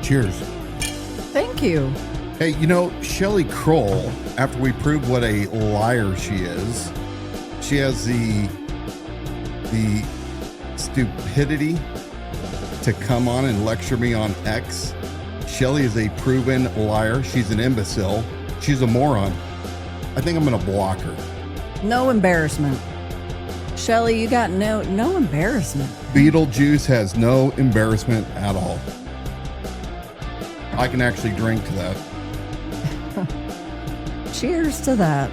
Cheers. Thank you. Hey, you know, Shelley Kroll, after we proved what a liar she is, she has the stupidity to come on and lecture me on X. Shelley is a proven liar. She's an imbecile. She's a moron. I think I'm going to block her. No embarrassment. Shelley, you got no embarrassment. Beetlejuice has no embarrassment at all. I can actually drink to that. Cheers to that.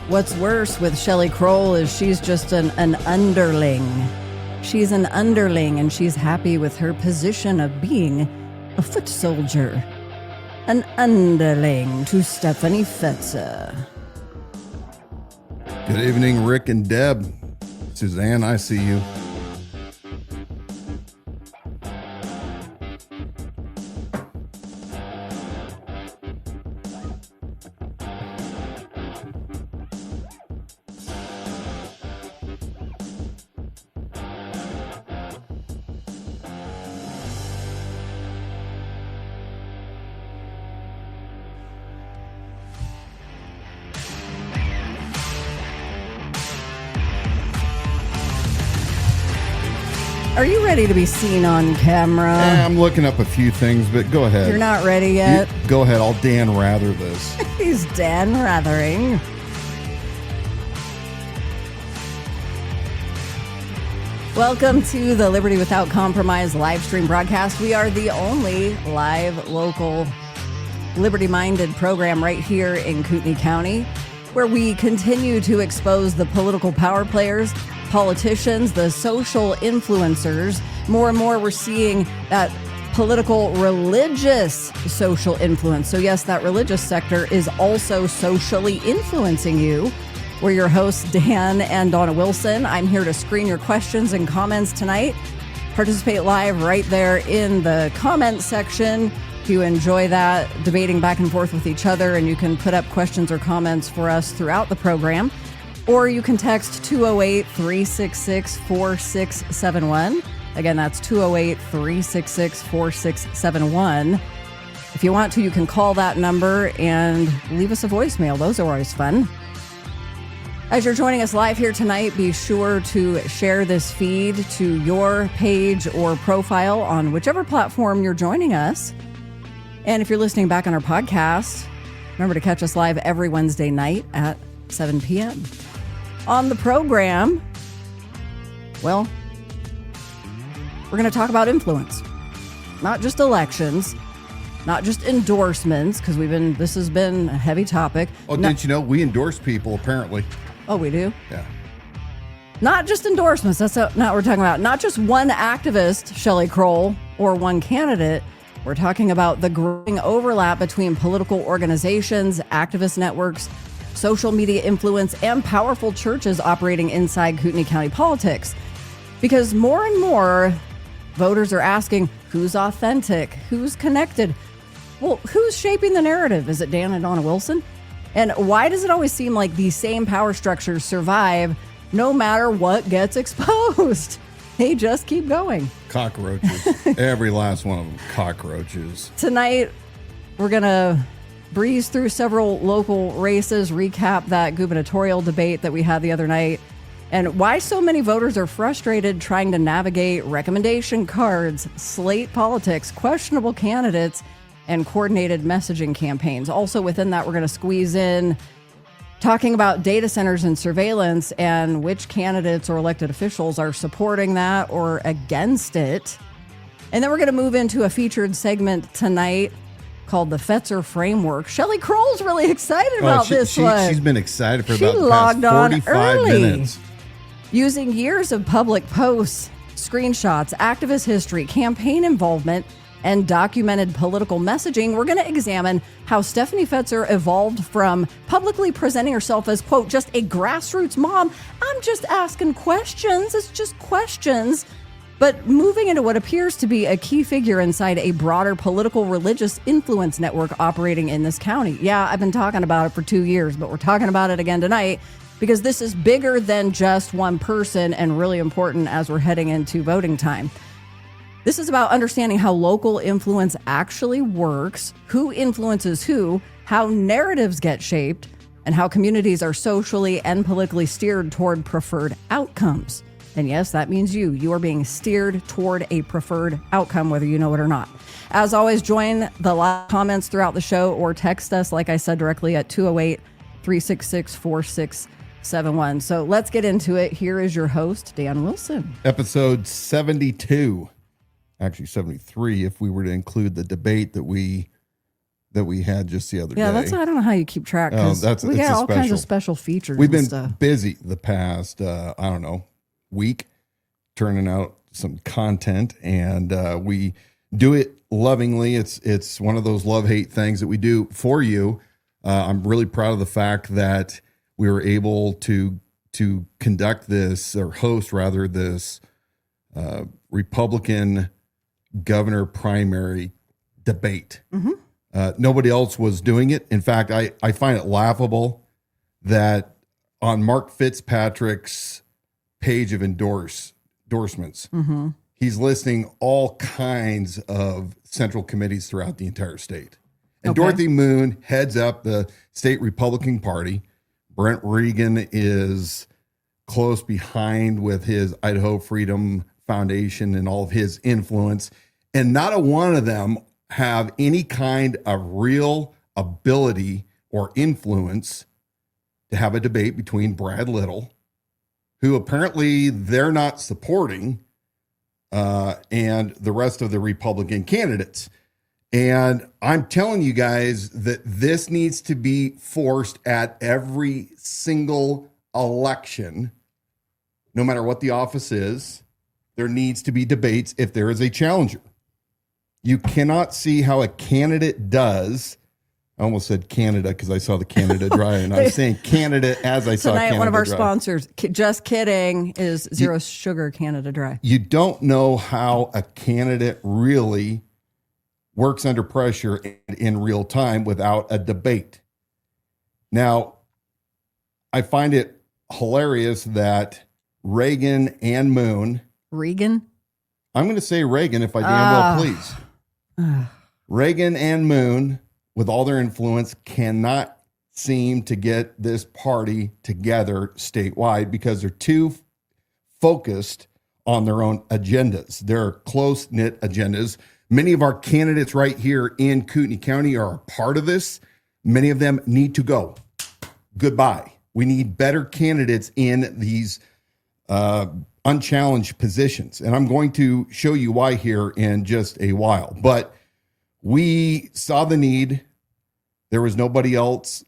What's worse with Shelley Kroll is she's just an underling. She's an underling, and she's happy with her position of being a foot soldier. An underling to Stephanie Fetzer. Good evening, Rick and Deb. Suzanne, I see you. Are you ready to be seen on camera? I'm looking up a few things, but go ahead. You're not ready yet? Go ahead. I'll Dan Rather this. He's Dan Rathering. Welcome to the Liberty Without Compromise live stream broadcast. We are the only live, local, liberty-minded program right here in Kootenai County, where we continue to expose the political power players, politicians, the social influencers. More and more we're seeing that political religious social influence. So yes, that religious sector is also socially influencing you. We're your hosts, Dan and Dawna Wilson. I'm here to screen your questions and comments tonight. Participate live right there in the comment section. If you enjoy that, debating back and forth with each other, and you can put up questions or comments for us throughout the program. Or you can text 208-366-4671. Again, that's 208-366-4671. If you want to, you can call that number and leave us a voicemail. Those are always fun. As you're joining us live here tonight, be sure to share this feed to your page or profile on whichever platform you're joining us. And if you're listening back on our podcast, remember to catch us live every Wednesday night at 7 p.m. On the program, well, we're going to talk about influence. Not just elections, not just endorsements, because this has been a heavy topic. Oh, didn't you know we endorse people, apparently? Oh, we do? Yeah. Not just endorsements. That's not what we're talking about. Not just one activist, Shelley Kroll, or one candidate. We're talking about the growing overlap between political organizations, activist networks, social media influence, and powerful churches operating inside Kootenai County politics. Because more and more voters are asking, who's authentic? Who's connected? Well, who's shaping the narrative? Is it Dan and Dawna Wilson? And why does it always seem like these same power structures survive no matter what gets exposed? They just keep going. Cockroaches. Every last one of them. Cockroaches. Tonight, we're going to breeze through several local races, recap that gubernatorial debate that we had the other night, and why so many voters are frustrated trying to navigate recommendation cards, slate politics, questionable candidates, and coordinated messaging campaigns. Also within that, we're going to squeeze in talking about data centers and surveillance and which candidates or elected officials are supporting that or against it. And then we're going to move into a featured segment tonight called the Fetzer Framework. Shelley Kroll's really excited about this one. She's been excited for she about the logged past 45 on early. minutes. Using years of public posts, screenshots, activist history, campaign involvement, and documented political messaging, we're going to examine how Stephanie Fetzer evolved from publicly presenting herself as, quote, just a grassroots mom. I'm just asking questions. It's just questions. But moving into what appears to be a key figure inside a broader political religious influence network operating in this county. Yeah, I've been talking about it for 2 years, but we're talking about it again tonight because this is bigger than just one person and really important as we're heading into voting time. This is about understanding how local influence actually works, who influences who, how narratives get shaped, and how communities are socially and politically steered toward preferred outcomes. And yes, that means you are being steered toward a preferred outcome, whether you know it or not. As always, join the live comments throughout the show or text us, like I said, directly at 208-366-4671. So let's get into it. Here is your host, Dan Wilson. Episode 72. Actually 73 if we were to include the debate that we had just the other day. Yeah, I don't know how you keep track. We got all kinds of special features. We've been stuff. busy the past, week turning out some content, and we do it lovingly. It's one of those love-hate things that we do for you. I'm really proud of the fact that we were able to conduct this, or host rather, this Republican governor primary debate. Mm-hmm. Nobody else was doing it. In fact, I find it laughable that on Mark Fitzpatrick's page of endorsements, mm-hmm. he's listing all kinds of central committees throughout the entire state. And okay. Dorothy Moon heads up the state Republican Party. Brent Regan is close behind with his Idaho Freedom Foundation and all of his influence. And not a one of them have any kind of real ability or influence to have a debate between Brad Little, who apparently they're not supporting, and the rest of the Republican candidates. And I'm telling you guys that this needs to be forced at every single election, no matter what the office is. There needs to be debates if there is a challenger. You cannot see how a candidate does. I almost said Canada because I saw the Canada Dry, and I was saying Canada as I saw Canada Dry. Tonight, one of our sponsors, just kidding, is Zero Sugar Canada Dry. You don't know how a candidate really works under pressure and in real time without a debate. Now, I find it hilarious that Reagan and Moon. Reagan? I'm going to say Reagan if I damn well please. Reagan and Moon, with all their influence, cannot seem to get this party together statewide because they're too focused on their own agendas. They're close-knit agendas. Many of our candidates right here in Kootenai County are a part of this. Many of them need to go. Goodbye. We need better candidates in these unchallenged positions. And I'm going to show you why here in just a while. But we saw the need. There was nobody else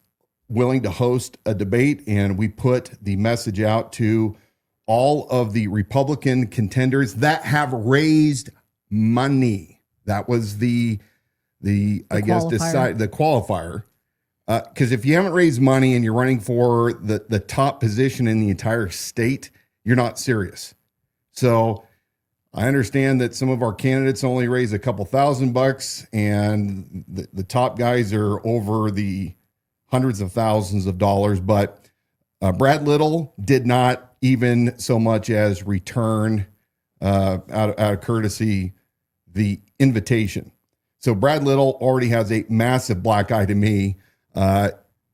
willing to host a debate, and we put the message out to all of the Republican contenders that have raised money. That was the qualifier. Because if you haven't raised money and you're running for the top position in the entire state, you're not serious. So I understand that some of our candidates only raise a couple $1,000, and the top guys are over the hundreds of thousands of dollars. But Brad Little did not even so much as return out of courtesy the invitation. So Brad Little already has a massive black eye to me.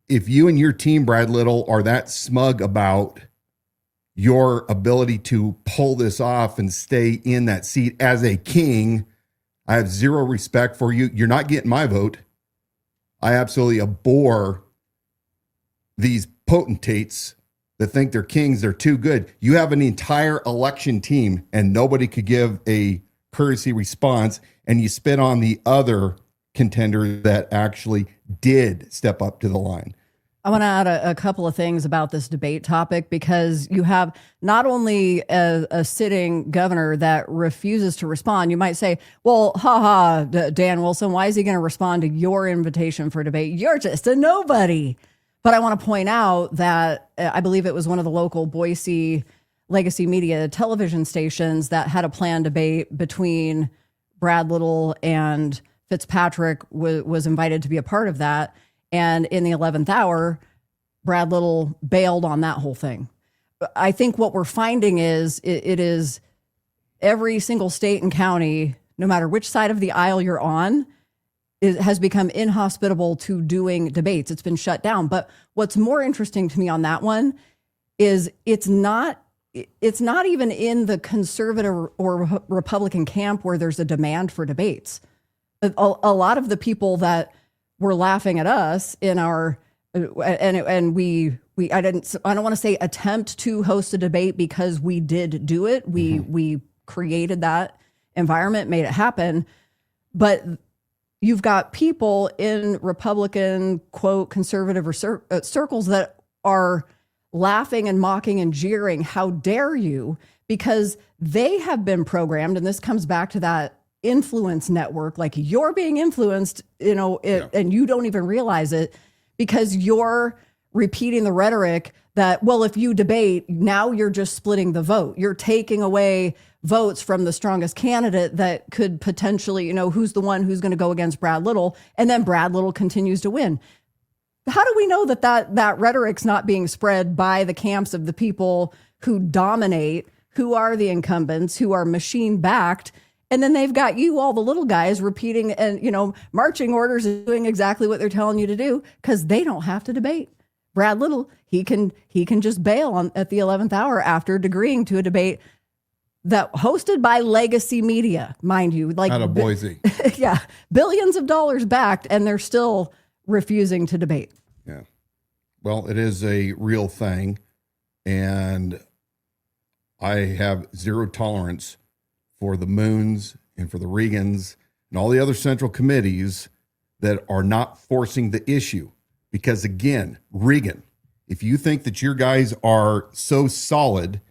If you and your team, Brad Little, are that smug about your ability to pull this off and stay in that seat as a king, I have zero respect for you. You're not getting my vote. I absolutely abhor these potentates that think they're kings. They're too good. You have an entire election team and nobody could give a courtesy response, and you spit on the other contender that actually did step up to the line. I want to add a couple of things about this debate topic, because you have not only a sitting governor that refuses to respond. You might say, well, Dan Wilson, why is he going to respond to your invitation for debate? You're just a nobody. But I want to point out that I believe it was one of the local Boise legacy media television stations that had a planned debate between Brad Little and Fitzpatrick was invited to be a part of that. And in the 11th hour, Brad Little bailed on that whole thing. I think what we're finding is it is every single state and county, no matter which side of the aisle you're on, has become inhospitable to doing debates. It's been shut down. But what's more interesting to me on that one is it's not even in the conservative or Republican camp where there's a demand for debates. A lot of the people that were laughing at us in our I don't want to say attempt to host a debate, because we did do it. We created that environment, made it happen. But you've got people in Republican, quote, conservative or circles that are laughing and mocking and jeering. How dare you? Because they have been programmed. And this comes back to that influence network. Like, you're being influenced, and you don't even realize it, because you're repeating the rhetoric that, well, if you debate, now you're just splitting the vote. You're taking away votes from the strongest candidate that could potentially, who's the one who's going to go against Brad Little. And then Brad Little continues to win. How do we know that rhetoric's not being spread by the camps of the people who dominate, who are the incumbents, who are machine backed? And then they've got you, all the little guys, repeating and, marching orders and doing exactly what they're telling you to do, because they don't have to debate. Brad Little, he can just bail at the 11th hour after agreeing to a debate that hosted by legacy media, mind you, like out of Boise. Yeah, billions of dollars backed, and they're still refusing to debate. Yeah. Well, it is a real thing, and I have zero tolerance for the Moons and for the Regans and all the other central committees that are not forcing the issue. Because again, Regan, if you think that your guys are so solid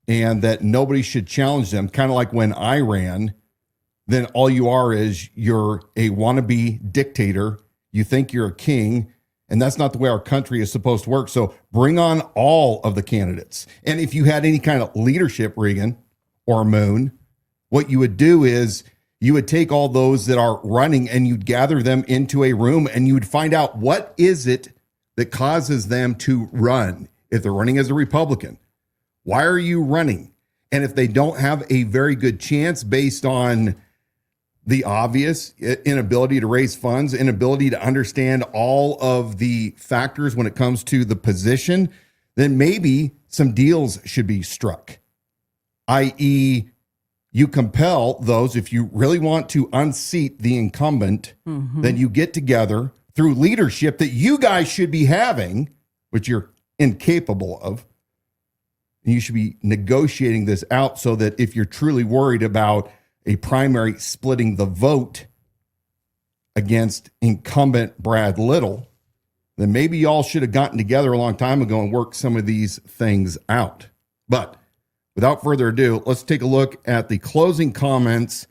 and that nobody should challenge them, kind of like when I ran, then all you are is you're a wannabe dictator. You think you're a king, and that's not the way our country is supposed to work. So bring on all of the candidates. And if you had any kind of leadership, Regan or Moon, what you would do is you would take all those that are running and you'd gather them into a room, and you would find out what is it that causes them to run. If they're running as a Republican, why are you running? And if they don't have a very good chance based on the obvious inability to raise funds, inability to understand all of the factors when it comes to the position, then maybe some deals should be struck, i.e., you compel those, if you really want to unseat the incumbent, then you get together through leadership that you guys should be having, which you're incapable of. And you should be negotiating this out so that if you're truly worried about a primary splitting the vote against incumbent Brad Little, then maybe y'all should have gotten together a long time ago and worked some of these things out. But without further ado, let's take a look at the closing comments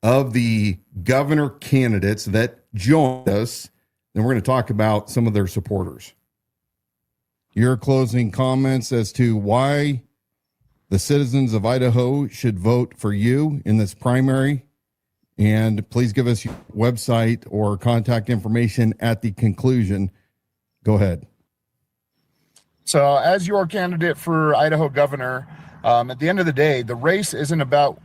of the governor candidates that joined us. Then we're going to talk about some of their supporters. Your closing comments as to why the citizens of Idaho should vote for you in this primary. And please give us your website or contact information at the conclusion. Go ahead. So as your candidate for Idaho governor, at the end of the day, the race isn't about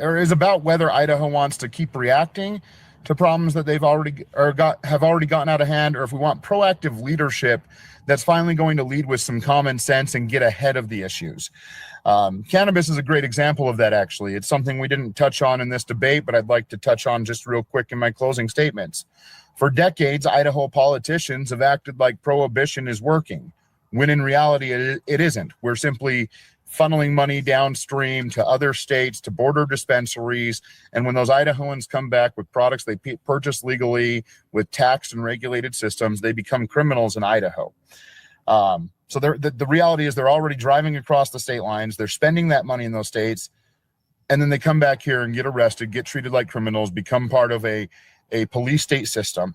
is about whether Idaho wants to keep reacting to problems that they've already have already gotten out of hand, or if we want proactive leadership that's finally going to lead with some common sense and get ahead of the issues. Cannabis is a great example of that, actually. It's something we didn't touch on in this debate, but I'd like to touch on just real quick in my closing statements. For decades, Idaho politicians have acted like prohibition is working, when in reality it isn't. We're simply funneling money downstream to other states, to border dispensaries, and when those Idahoans come back with products they purchase legally with taxed and regulated systems, they become criminals in Idaho. So the reality is they're already driving across the state lines, they're spending that money in those states, and then they come back here and get arrested, get treated like criminals, become part of a police state system.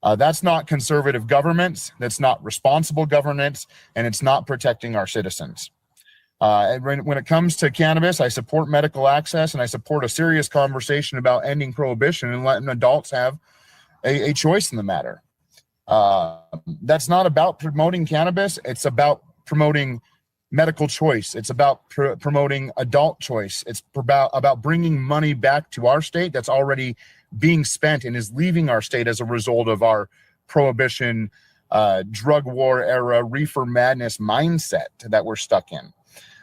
That's not conservative governance, that's not responsible governance, and it's not protecting our citizens. And when it comes to cannabis, I support medical access, and I support a serious conversation about ending prohibition and letting adults have a choice in the matter. That's not about promoting cannabis. It's about promoting medical choice. It's about promoting adult choice. It's about bringing money back to our state that's already being spent and is leaving our state as a result of our prohibition, drug war era, reefer madness mindset that we're stuck in.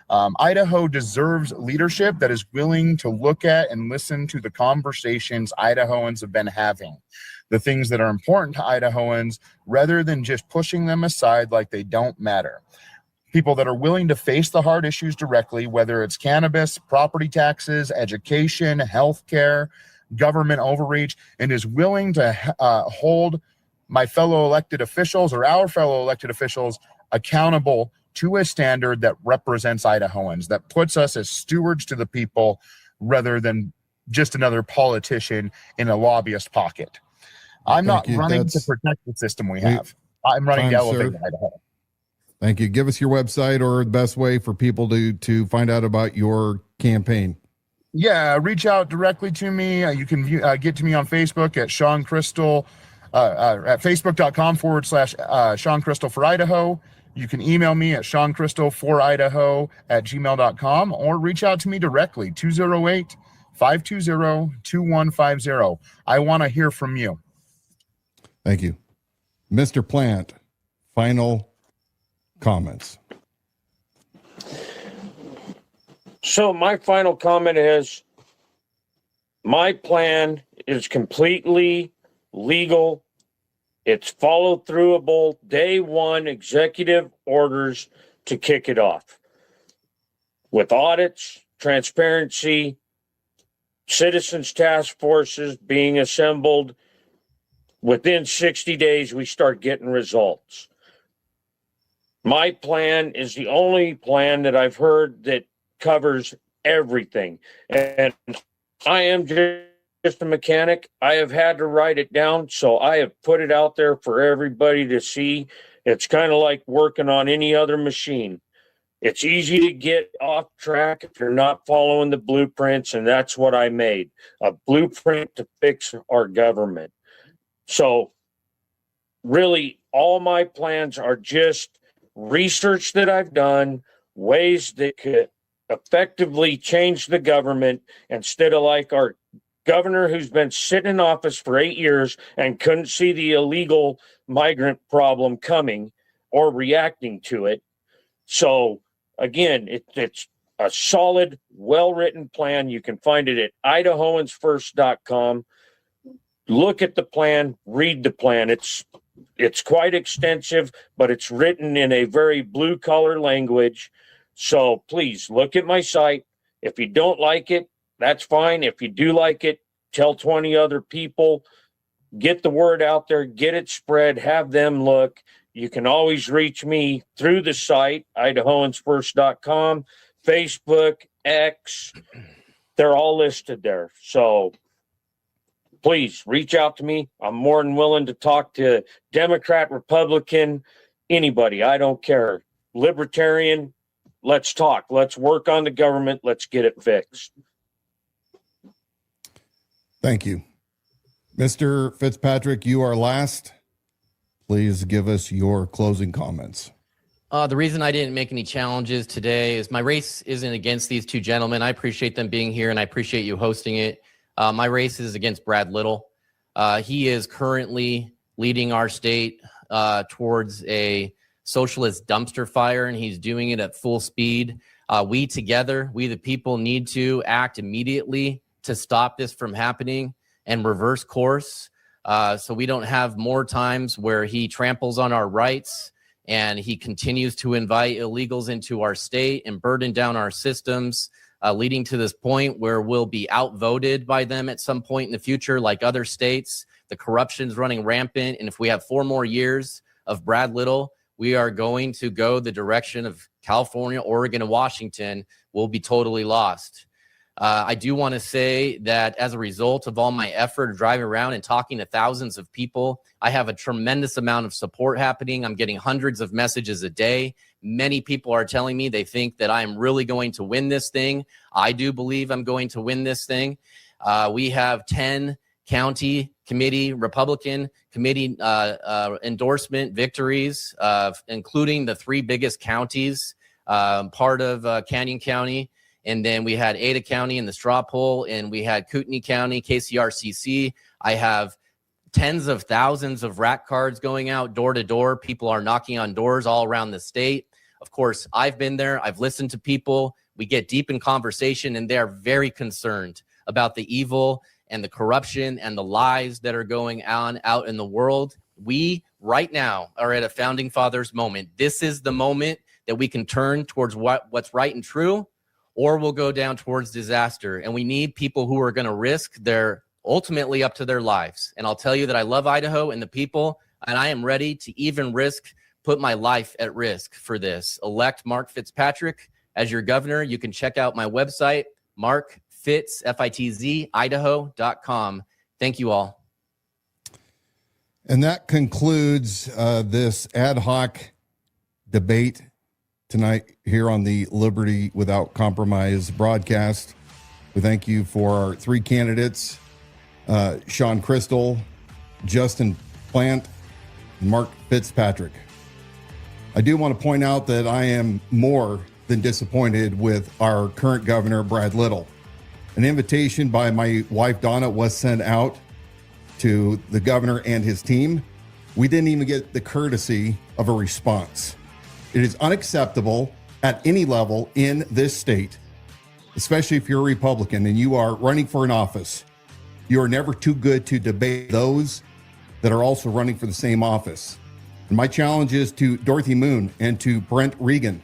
Idaho deserves leadership that is willing to look at and listen to the conversations Idahoans have been having, the things that are important to Idahoans, rather than just pushing them aside like they don't matter. People that are willing to face the hard issues directly, whether it's cannabis, property taxes, education, healthcare, government overreach, and is willing to hold my fellow elected officials or our fellow elected officials accountable to a standard that represents Idahoans, that puts us as stewards to the people rather than just another politician in a lobbyist pocket. I'm not running to protect the system we have. I'm running to elevate Idaho. Thank you. Give us your website or the best way for people to find out about your campaign. Yeah, reach out directly to me. You can get to me on Facebook at Sean Crystal, at facebook.com/Sean Crystal for Idaho. You can email me at seancrystal4idaho@gmail.com or reach out to me directly, 208-520-2150. I want to hear from you. Thank you. Mr. Plant, final comments. So my final comment is my plan is completely legal. It's follow throughable, day one executive orders to kick it off. With audits, transparency, citizens task forces being assembled, within 60 days, we start getting results. My plan is the only plan that I've heard that covers everything. And I am just a mechanic. I have had to write it down, so I have put it out there for everybody to see. It's kind of like working on any other machine. It's easy to get off track if you're not following the blueprints, and that's what I made, a blueprint to fix our government. So really, all my plans are just research that I've done, ways that could effectively change the government instead of like our governor who's been sitting in office for 8 years and couldn't see the illegal migrant problem coming or reacting to it. So again, it's a solid, well-written plan. You can find it at idahoansfirst.com. Look at the plan, read the plan. It's quite extensive, but it's written in a very blue-collar language. So please look at my site. If you don't like it, that's fine. If you do like it, tell 20 other people. Get the word out there, get it spread, have them look. You can always reach me through the site, idahoansfirst.com, Facebook, X. They're all listed there. So please reach out to me. I'm more than willing to talk to Democrat, Republican, anybody. I don't care. Libertarian, let's talk. Let's work on the government. Let's get it fixed. Thank you. Mr. Fitzpatrick, you are last. please give us your closing comments. The reason I didn't make any challenges today is my race isn't against these two gentlemen. I appreciate them being here, and I appreciate you hosting it. My race is against Brad Little. He is currently leading our state towards a socialist dumpster fire, and he's doing it at full speed. We together, we the people, need to act immediately to stop this from happening and reverse course, so we don't have more times where he tramples on our rights and he continues to invite illegals into our state and burden down our systems, leading to this point where we'll be outvoted by them at some point in the future, like other states. The corruption's running rampant, and if we have 4 more years of Brad Little, we are going to go the direction of California, Oregon, and Washington. We'll be totally lost. I do want to say that as a result of all my effort of driving around and talking to thousands of people, I have a tremendous amount of support happening. I'm getting hundreds of messages a day. Many people are telling me they think that I'm really going to win this thing. I do believe I'm going to win this thing. We have 10 county committee, Republican committee endorsement victories, including the 3 biggest counties, part of Canyon County. And then we had Ada County in the straw poll, and we had Kootenai County, KCRCC. I have tens of thousands of rack cards going out door to door. People are knocking on doors all around the state. Of course, I've been there. I've listened to people. We get deep in conversation, and they're very concerned about the evil and the corruption and the lies that are going on out in the world. We right now are at a founding fathers moment. This is the moment that we can turn towards what's right and true, or we'll go down towards disaster. And we need people who are going to risk their ultimately up to their lives. And I'll tell you that I love Idaho and the people, and I am ready to even put my life at risk for this. Elect Mark Fitzpatrick as your governor. You can check out my website, markfitz, F-I-T-Z, idaho.com. Thank you all. And that concludes this ad hoc debate tonight here on the Liberty Without Compromise broadcast. We thank you for our 3 candidates, Sean Crystal, Justin Plant, and Mark Fitzpatrick. I do want to point out that I am more than disappointed with our current governor, Brad Little. An invitation by my wife, Donna, was sent out to the governor and his team. We didn't even get the courtesy of a response. It is unacceptable at any level in this state, especially if you're a Republican and you are running for an office. You are never too good to debate those that are also running for the same office. And my challenge is to Dorothy Moon and to Brent Regan.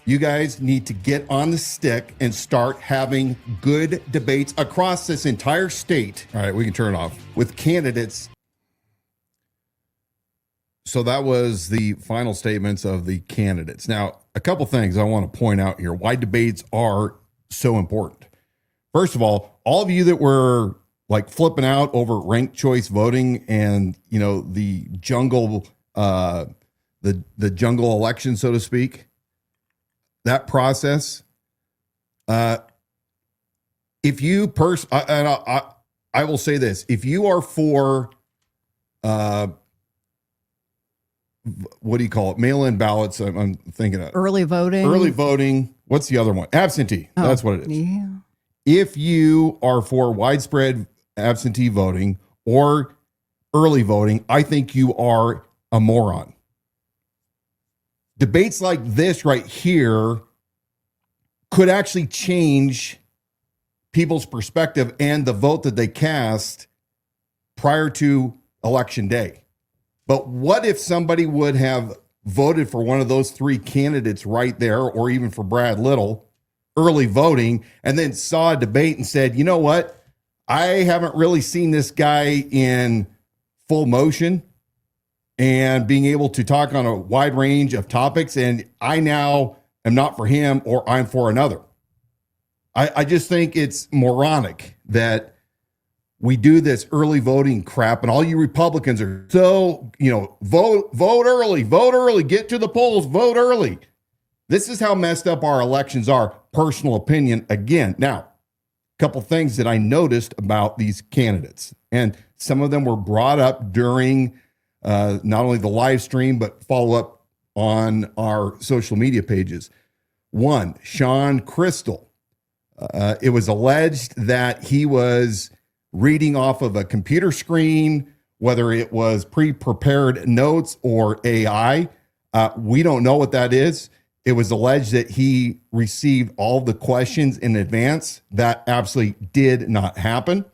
You guys need to get on the stick and start having good debates across this entire state. All right, we can turn it off. With candidates. So that was the final statements of the candidates. Now, a couple things I want to point out here, why debates are so important. First of all of you that were like flipping out over ranked choice voting and, you know, the jungle, the jungle election, so to speak, that process, if you I will say this, if you are for, what do you call it? Mail-in ballots. I'm thinking of early voting. Early voting. What's the other one? Absentee. Oh, that's what it is. Yeah. If you are for widespread absentee voting or early voting, I think you are a moron. Debates like this right here could actually change people's perspective and the vote that they cast prior to election day. But what if somebody would have voted for one of those 3 candidates right there, or even for Brad Little, early voting, and then saw a debate and said, you know what? I haven't really seen this guy in full motion and being able to talk on a wide range of topics, and I now am not for him or I'm for another. I just think it's moronic that we do this early voting crap, and all you Republicans are so, you know, vote early, get to the polls, vote early. This is how messed up our elections are. Personal opinion again. Now, a couple things that I noticed about these candidates, and some of them were brought up during not only the live stream, but follow up on our social media pages. One, Sean Crystal. It was alleged that he was reading off of a computer screen, whether it was pre-prepared notes or AI. We don't know what that is. It was alleged that he received all the questions in advance. That absolutely did not happen.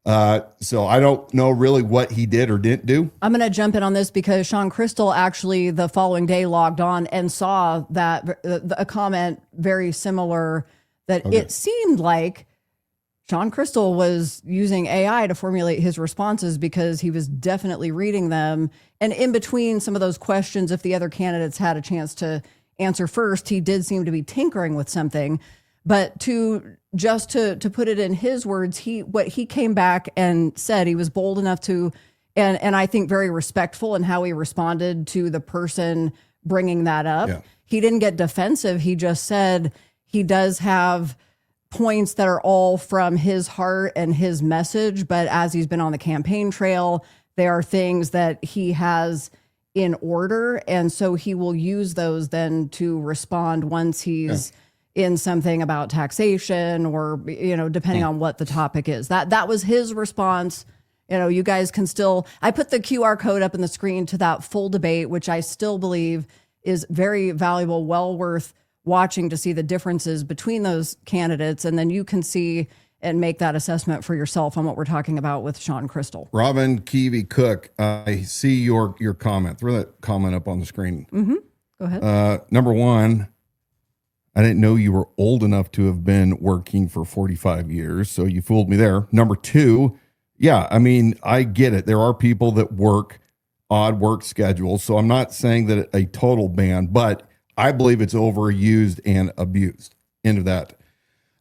So I don't know really what he did or didn't do. I'm going to jump in on this because Sean Crystal actually the following day logged on and saw that a comment very similar that It seemed like Sean Crystal was using AI to formulate his responses because he was definitely reading them. And in between some of those questions, if the other candidates had a chance to answer first, he did seem to be tinkering with something. But to put it in his words, what he came back and said, he was bold enough to, and I think very respectful in how he responded to the person bringing that up. Yeah. He didn't get defensive. He just said he does have points that are all from his heart and his message. But as he's been on the campaign trail, there are things that he has in order. And so he will use those then to respond once he's in something about taxation or, depending on what the topic is. That was his response. You guys can still, I put the QR code up in the screen to that full debate, which I still believe is very valuable, well worth watching to see the differences between those candidates. And then you can see and make that assessment for yourself on what we're talking about with Sean Crystal. Robin Keevy Cook, I see your comment. Throw that comment up on the screen. Mm-hmm. Go ahead. Number one, I didn't know you were old enough to have been working for 45 years, so you fooled me there. Number two, yeah, I mean, I get it. There are people that work odd work schedules, so I'm not saying that a total ban, but I believe it's overused and abused. End of that.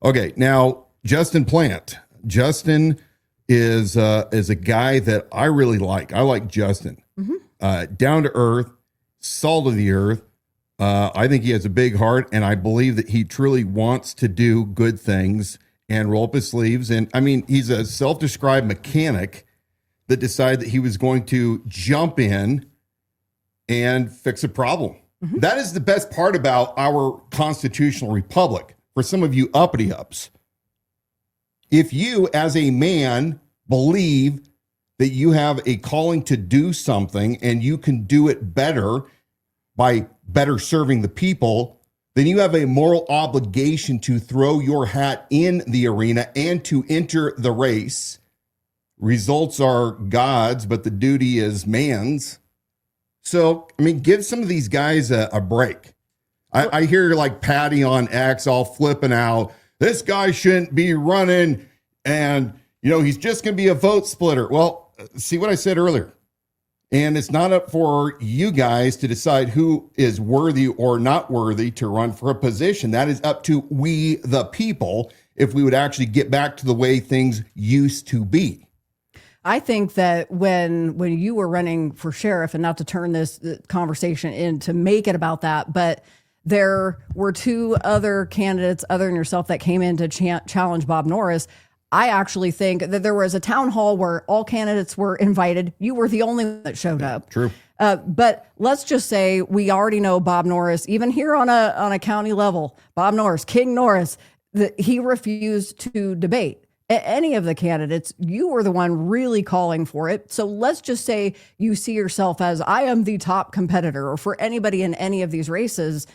Okay, now Justin Plant. Justin is a guy that I really like. I like Justin. Mm-hmm. Down to earth, salt of the earth. I think he has a big heart, and I believe that he truly wants to do good things and roll up his sleeves. And I mean, he's a self-described mechanic that decided that he was going to jump in and fix a problem. Mm-hmm. That is the best part about our constitutional republic. For some of you uppity ups, if you as a man believe that you have a calling to do something and you can do it better by better serving the people, then you have a moral obligation to throw your hat in the arena and to enter the race. Results are God's, but the duty is man's. So, I mean, give some of these guys a break. I hear like Patty on X all flipping out. This guy shouldn't be running and, he's just going to be a vote splitter. Well, see what I said earlier. And it's not up for you guys to decide who is worthy or not worthy to run for a position. That is up to we, the people, if we would actually get back to the way things used to be. I think that when you were running for sheriff, and not to turn this conversation in to make it about that, but there were two other candidates other than yourself that came in to challenge Bob Norris. I actually think that there was a town hall where all candidates were invited. You were the only one that showed up. True. But let's just say we already know Bob Norris, even here on a county level, Bob Norris, King Norris, he refused to debate any of the candidates. You were the one really calling for it. So let's just say you see yourself as I am the top competitor, or for anybody in any of these races.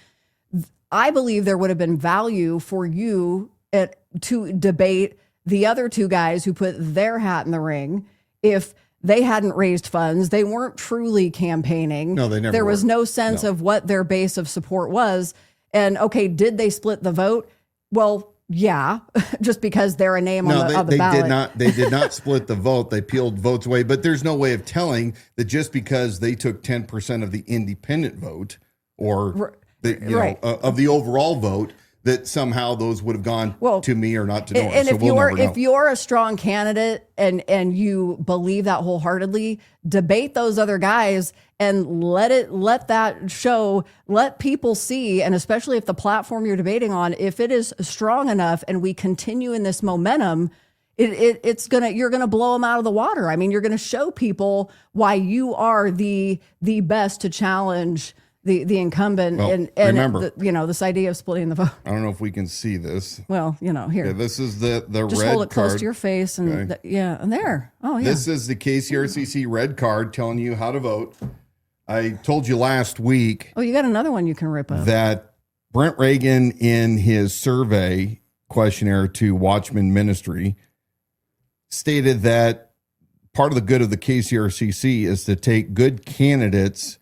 I believe there would have been value for you to debate the other two guys who put their hat in the ring. If they hadn't raised funds, they weren't truly campaigning. No, they never There was were. no sense of what their base of support was. And okay, did they split the vote? Well, yeah, just because they're a name on the ballot. They did not split the vote. They peeled votes away. But there's no way of telling that just because they took 10% of the independent vote or of the overall vote, that somehow those would have gone to me or not to Norris. And so if you're a strong candidate and you believe that wholeheartedly, debate those other guys and let that show, let people see, and especially if the platform you're debating on, if it is strong enough and we continue in this momentum, you're gonna blow them out of the water. I mean, you're gonna show people why you are the best to challenge the incumbent. Well, and remember, this idea of splitting the vote. I don't know if we can see this. Well, here. Yeah, this is the Just red hold it close card. to your face, and Okay. and there. Oh, yeah. This is the KCRCC red card telling you how to vote. I told you last week Oh, you got another one you can rip up. that Brent Reagan, in his survey questionnaire to Watchman Ministry, stated that part of the good of the KCRCC is to take good candidates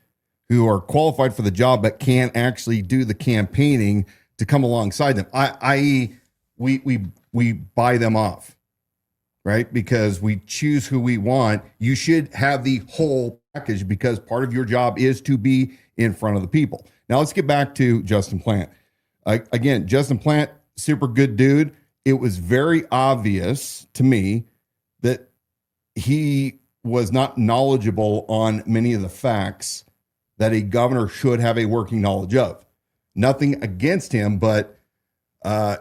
who are qualified for the job but can't actually do the campaigning to come alongside them. I.e., we buy them off, right? Because we choose who we want. You should have the whole package because part of your job is to be in front of the people. Now let's get back to Justin Plant. Again, Justin Plant, super good dude. It was very obvious to me that he was not knowledgeable on many of the facts that a governor should have a working knowledge of. Nothing against him, but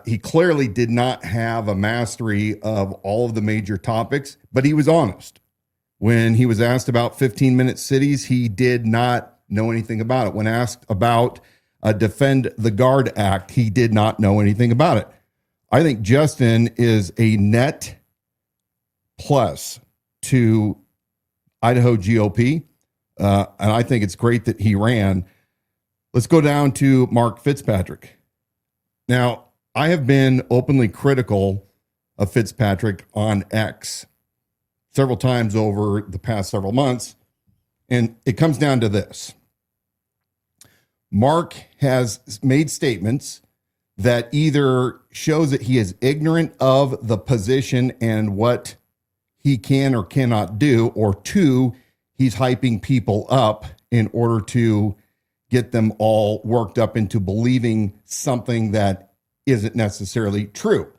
he clearly did not have a mastery of all of the major topics, but he was honest. When he was asked about 15-minute cities, he did not know anything about it. When asked about Defend the Guard Act, he did not know anything about it. I think Justin is a net plus to Idaho GOP. And I think it's great that he ran. Let's go down to Mark Fitzpatrick. Now, I have been openly critical of Fitzpatrick on X several times over the past several months, and it comes down to this. Mark has made statements that either shows that he is ignorant of the position and what he can or cannot do, or two, he's hyping people up in order to get them all worked up into believing something that isn't necessarily true.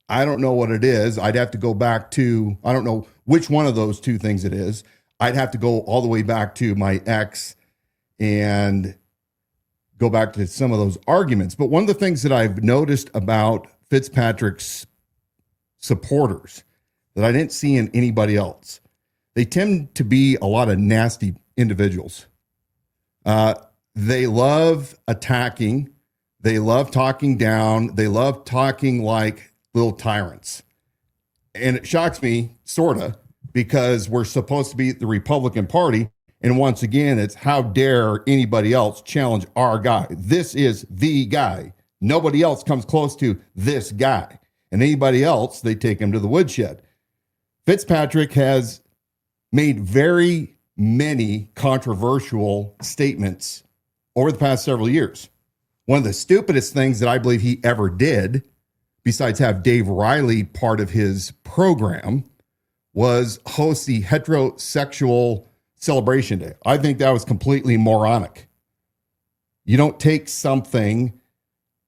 I don't know what it is. I'd have to go back to, I don't know which one of those two things it is. I'd have to go all the way back to my ex and go back to some of those arguments. But one of the things that I've noticed about Fitzpatrick's supporters that I didn't see in anybody else, they tend to be a lot of nasty individuals. They love attacking. They love talking down. They love talking like little tyrants. And it shocks me, sort of, because we're supposed to be the Republican Party. And once again, it's how dare anybody else challenge our guy. This is the guy. Nobody else comes close to this guy. And anybody else, they take him to the woodshed. Fitzpatrick has made very many controversial statements over the past several years. One of the stupidest things that I believe he ever did, besides have Dave Riley part of his program, was host the heterosexual celebration day. I think that was completely moronic. You don't take something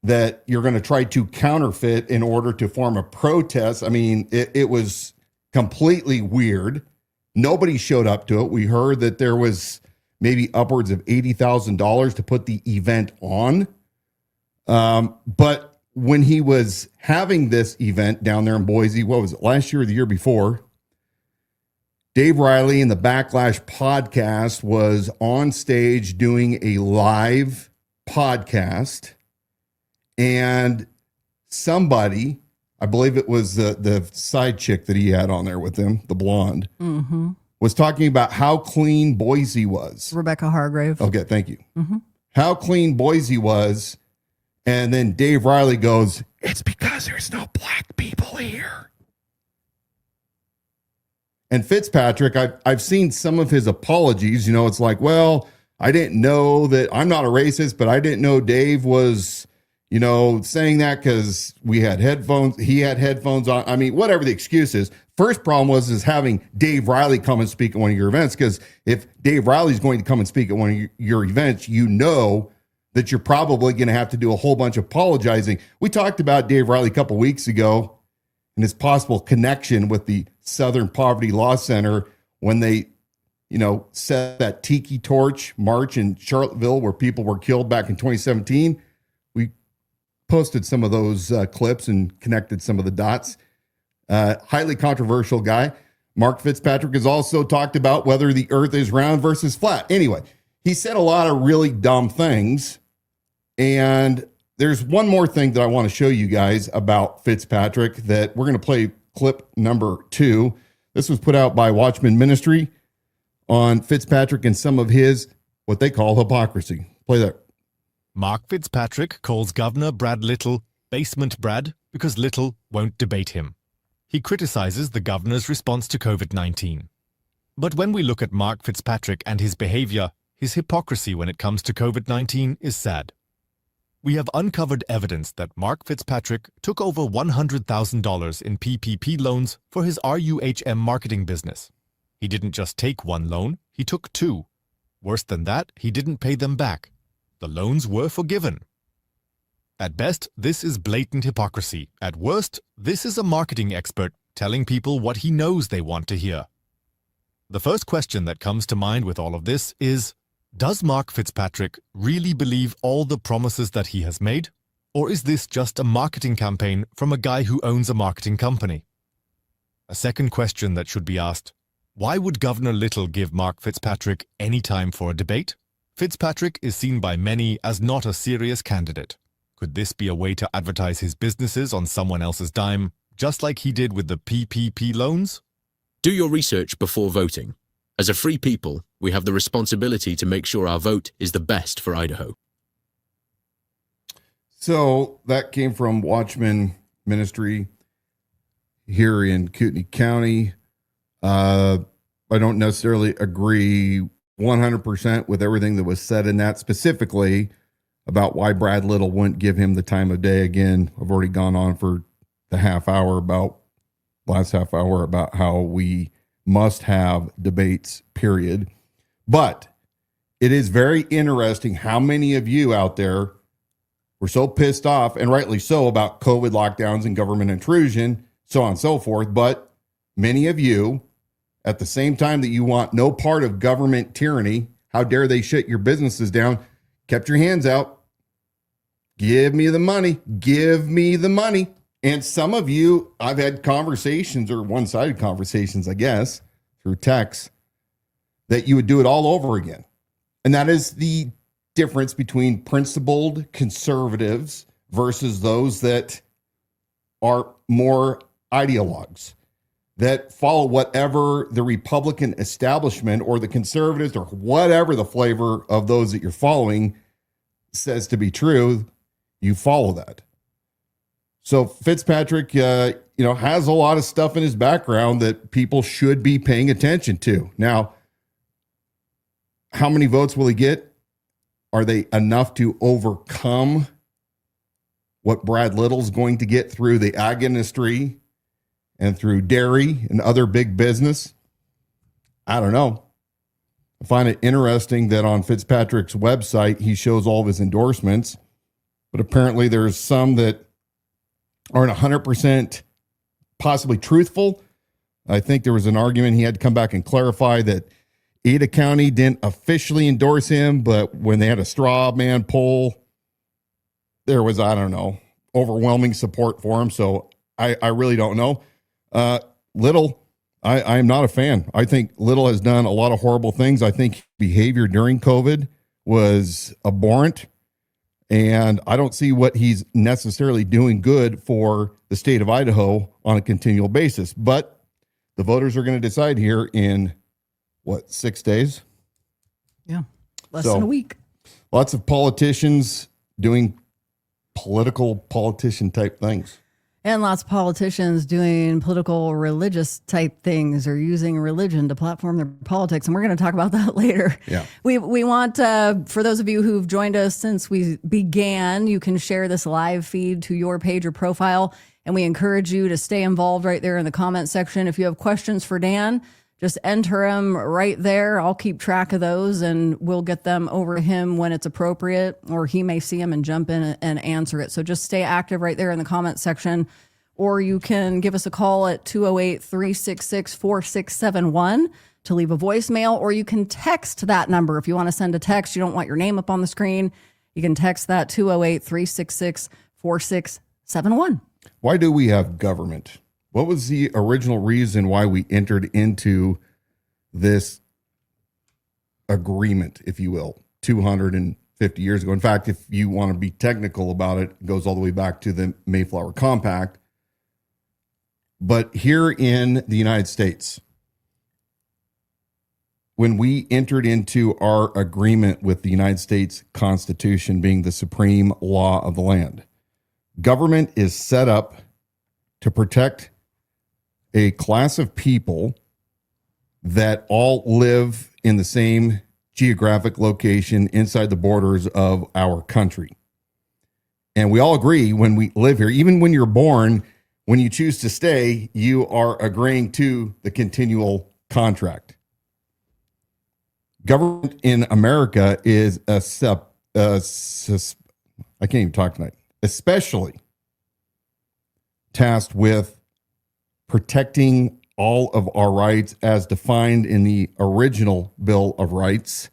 that you're going to try to counterfeit in order to form a protest. I mean, it was completely weird. Nobody showed up to it. We heard that there was maybe upwards of $80,000 to put the event on. But when he was having this event down there in Boise, what was it, last year or the year before, Dave Riley in the Backlash podcast was on stage doing a live podcast, and somebody, I believe it was the side chick that he had on there with him, the blonde, was talking about how clean Boise was. Rebecca Hargrave. Okay, thank you. How clean Boise was. And then Dave Riley goes, "It's because there's no black people here." And Fitzpatrick, I've seen some of his apologies. You know, it's like, well, I didn't know that, I'm not a racist, but I didn't know Dave was, you know, saying that because we had headphones. He had headphones on. I mean, whatever the excuse is. First problem is having Dave Riley come and speak at one of your events, because if Dave Riley's going to come and speak at one of your events, you know that you're probably going to have to do a whole bunch of apologizing. We talked about Dave Riley a couple weeks ago and his possible connection with the Southern Poverty Law Center when they, you know, set that Tiki Torch march in Charlottesville where people were killed back in 2017. We posted some of those clips and connected some of the dots. highly controversial guy. Mark Fitzpatrick has also talked about whether the earth is round versus flat. Anyway, he said a lot of really dumb things. And there's one more thing that I want to show you guys about Fitzpatrick that we're going to play clip number 2. This was put out by Watchman Ministry on Fitzpatrick and some of his, what they call hypocrisy. Play that. Mark Fitzpatrick calls Governor Brad Little Basement Brad because Little won't debate him. He criticizes the governor's response to COVID-19. But when we look at Mark Fitzpatrick and his behavior, his hypocrisy when it comes to COVID-19 is sad. We have uncovered evidence that Mark Fitzpatrick took over $100,000 in PPP loans for his RUHM marketing business. He didn't just take one loan, he took 2. Worse than that, he didn't pay them back. The loans were forgiven. At best, this is blatant hypocrisy. At worst, this is a marketing expert telling people what he knows they want to hear. The first question that comes to mind with all of this is, does Mark Fitzpatrick really believe all the promises that he has made? Or is this just a marketing campaign from a guy who owns a marketing company? A second question that should be asked, why would Governor Little give Mark Fitzpatrick any time for a debate? Fitzpatrick is seen by many as not a serious candidate. Could this be a way to advertise his businesses on someone else's dime, just like he did with the PPP loans? Do your research before voting. As a free people, we have the responsibility to make sure our vote is the best for Idaho. So that came from Watchman Ministry here in Kootenai County. I don't necessarily agree 100% with everything that was said in that, specifically about why Brad Little wouldn't give him the time of day. Again, I've already gone on for the last half hour about how we must have debates, period. But it is very interesting how many of you out there were so pissed off, and rightly so, about COVID lockdowns and government intrusion, so on and so forth. But many of you, at the same time that you want no part of government tyranny, how dare they shut your businesses down, kept your hands out. Give me the money. Give me the money. And some of you, I've had conversations, or one-sided conversations, I guess, through text, that you would do it all over again. And that is the difference between principled conservatives versus those that are more ideologues, that follow whatever the Republican establishment or the conservatives or whatever the flavor of those that you're following says to be true. You follow that. So Fitzpatrick, has a lot of stuff in his background that people should be paying attention to. Now, how many votes will he get? Are they enough to overcome what Brad Little's going to get through the ag industry and through dairy and other big business? I don't know. I find it interesting that on Fitzpatrick's website, he shows all of his endorsements, but apparently there's some that aren't 100% possibly truthful. I think there was an argument he had to come back and clarify that Ada County didn't officially endorse him, but when they had a straw man poll, there was, overwhelming support for him. So I really don't know. Little, I am not a fan. I think Little has done a lot of horrible things. I think behavior during COVID was abhorrent. And I don't see what he's necessarily doing good for the state of Idaho on a continual basis. But the voters are going to decide here in, 6 days? Yeah, less than a week. Lots of politicians doing politician type things. And lots of politicians doing political religious type things or using religion to platform their politics. And we're going to talk about that later. Yeah. We want, for those of you who've joined us since we began, you can share this live feed to your page or profile. And we encourage you to stay involved right there in the comment section. If you have questions for Dan, just enter them right there. I'll keep track of those and we'll get them over to him when it's appropriate, or he may see them and jump in and answer it. So just stay active right there in the comment section, or you can give us a call at 208-366-4671 to leave a voicemail, or you can text that number. If you want to send a text, you don't want your name up on the screen, you can text that 208-366-4671. Why do we have government? What was the original reason why we entered into this agreement, if you will, 250 years ago? In fact, if you want to be technical about it, it goes all the way back to the Mayflower Compact. But here in the United States, when we entered into our agreement with the United States Constitution being the supreme law of the land, government is set up to protect a class of people that all live in the same geographic location inside the borders of our country. And we all agree when we live here, even when you're born, when you choose to stay, you are agreeing to the continual contract. Government in America is I can't even talk tonight, especially tasked with protecting all of our rights as defined in the original Bill of Rights,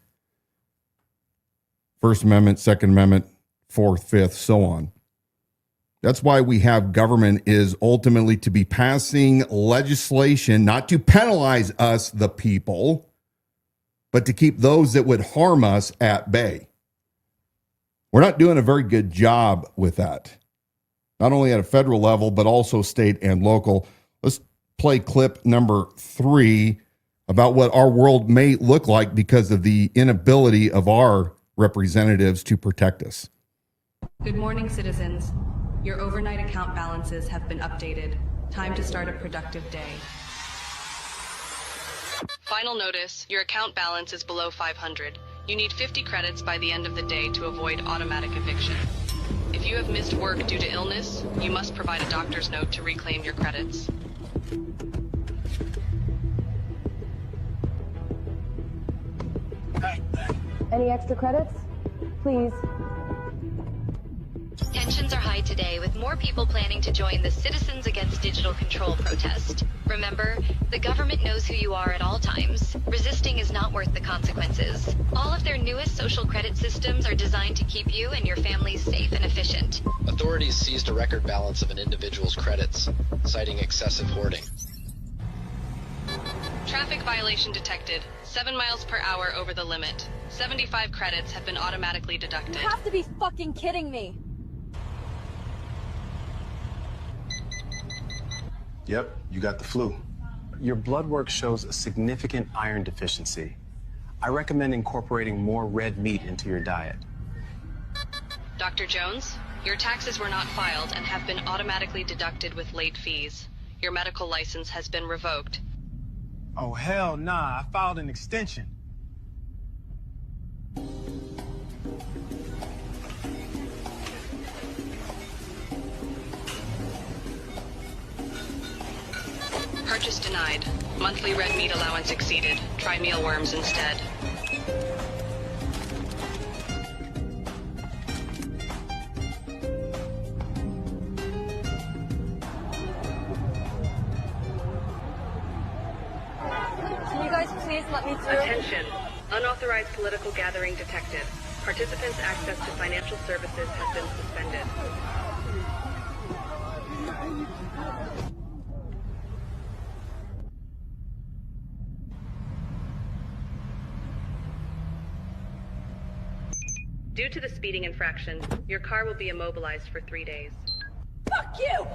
First Amendment, Second Amendment, Fourth, Fifth, so on. That's why we have government is ultimately to be passing legislation, not to penalize us, the people, but to keep those that would harm us at bay. We're not doing a very good job with that, not only at a federal level, but also state and local. Let's play clip number 3 about what our world may look like because of the inability of our representatives to protect us. Good morning, citizens. Your overnight account balances have been updated. Time to start a productive day. Final notice, your account balance is below 500. You need 50 credits by the end of the day to avoid automatic eviction. If you have missed work due to illness, you must provide a doctor's note to reclaim your credits. Any extra credits? Please. Tensions are high today, with more people planning to join the Citizens Against Digital Control protest. Remember, the government knows who you are at all times. Resisting is not worth the consequences. All of their newest social credit systems are designed to keep you and your families safe and efficient. Authorities seized a record balance of an individual's credits, citing excessive hoarding. Traffic violation detected. 7 miles per hour over the limit. 75 credits have been automatically deducted. You have to be fucking kidding me. Yep, you got the flu. Your blood work shows a significant iron deficiency. I recommend incorporating more red meat into your diet. Dr. Jones, your taxes were not filed and have been automatically deducted with late fees. Your medical license has been revoked. Oh, hell nah, I filed an extension. Purchase denied. Monthly red meat allowance exceeded. Try mealworms instead. Can you guys please let me through? Attention. Unauthorized political gathering detected. Participants' access to financial services has been suspended. Due to the speeding infraction, your car will be immobilized for 3 days. Fuck you!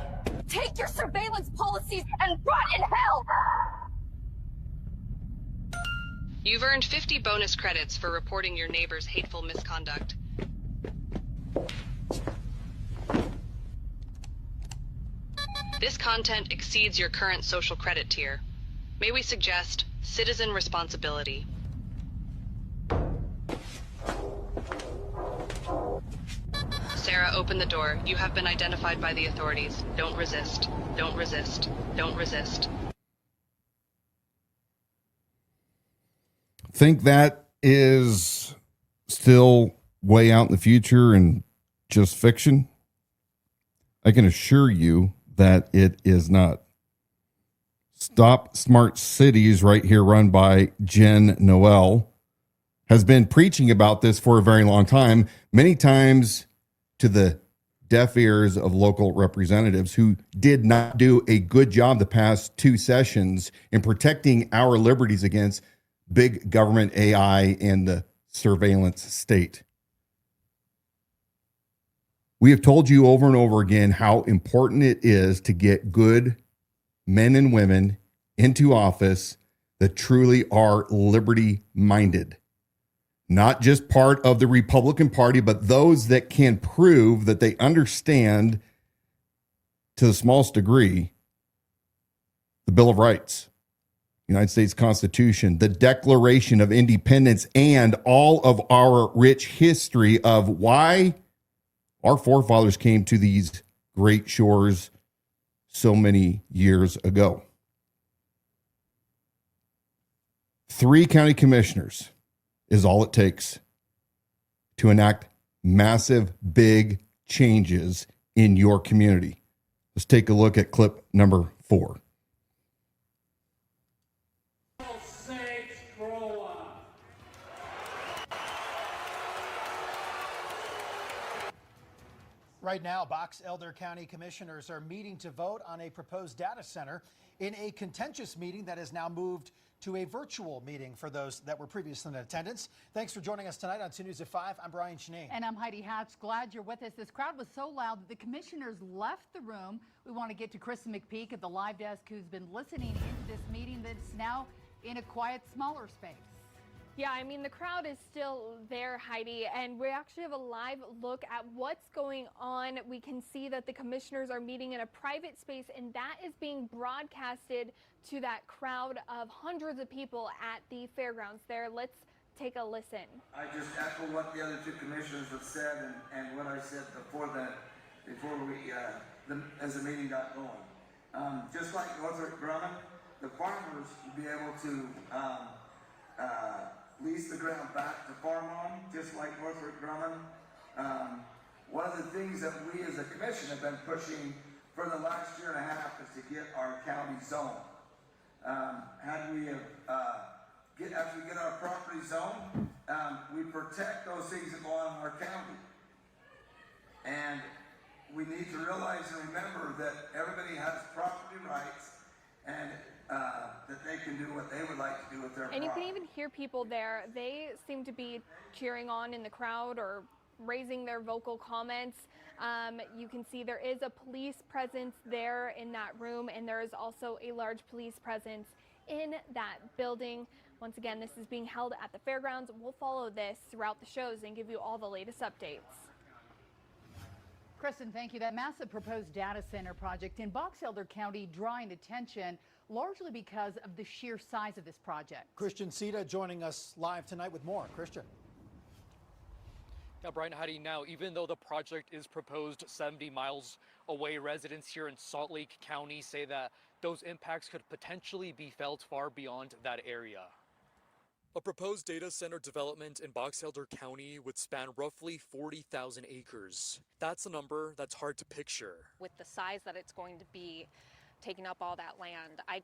Take your surveillance policies and rot in hell! You've earned 50 bonus credits for reporting your neighbor's hateful misconduct. This content exceeds your current social credit tier. May we suggest citizen responsibility? Sarah, open the door. You have been identified by the authorities. Don't resist. Don't resist. Don't resist. Think that is still way out in the future and just fiction? I can assure you that it is not. Stop Smart Cities, right here, run by Jen Noel, has been preaching about this for a very long time, many times to the deaf ears of local representatives who did not do a good job the past 2 sessions in protecting our liberties against big government AI and the surveillance state. We have told you over and over again how important it is to get good men and women into office that truly are liberty-minded. Not just part of the Republican Party, but those that can prove that they understand, to the smallest degree, the Bill of Rights, United States Constitution, the Declaration of Independence, and all of our rich history of why our forefathers came to these great shores so many years ago. 3 county commissioners is all it takes to enact massive, big changes in your community. Let's take a look at clip number 4. Right now, Box Elder County commissioners are meeting to vote on a proposed data center in a contentious meeting that has now moved to a virtual meeting for those that were previously in attendance. Thanks for joining us tonight on 2 News at 5. I'm Brian Schnee. And I'm Heidi Hatch. Glad you're with us. This crowd was so loud that the commissioners left the room. We want to get to Kristen McPeak at the live desk, who's been listening into this meeting that's now in a quiet, smaller space. Yeah, I mean, the crowd is still there, Heidi, and we actually have a live look at what's going on. We can see that the commissioners are meeting in a private space, and that is being broadcasted to that crowd of hundreds of people at the fairgrounds there. Let's take a listen. I just echo what the other 2 commissioners have said and what I said before as the meeting got going. Just like Northrop Grumman, the farmers will be able to lease the ground back to farm on, just like Northrop Grumman. One of the things that we as a commission have been pushing for the last year and a half is to get our county zone. After we get our property zone, we protect those things that belong in our county. And we need to realize and remember that everybody has property rights and that they can do what they would like to do with their property. And you can even hear people there. They seem to be cheering on in the crowd or raising their vocal comments. You can see there is a police presence there in that room, and there is also a large police presence in that building. Once again, this is being held at the fairgrounds. We'll follow this throughout the shows and give you all the latest updates. Kristen, thank you. That massive proposed data center project in Box Elder County drawing attention largely because of the sheer size of this project. Christian Sita joining us live tonight with more. Christian. Yeah, Brian, Heidi, now, even though the project is proposed 70 miles away, residents here in Salt Lake County say that those impacts could potentially be felt far beyond that area. A proposed data center development in Box Elder County would span roughly 40,000 acres. That's a number that's hard to picture. With the size that it's going to be, taking up all that land, I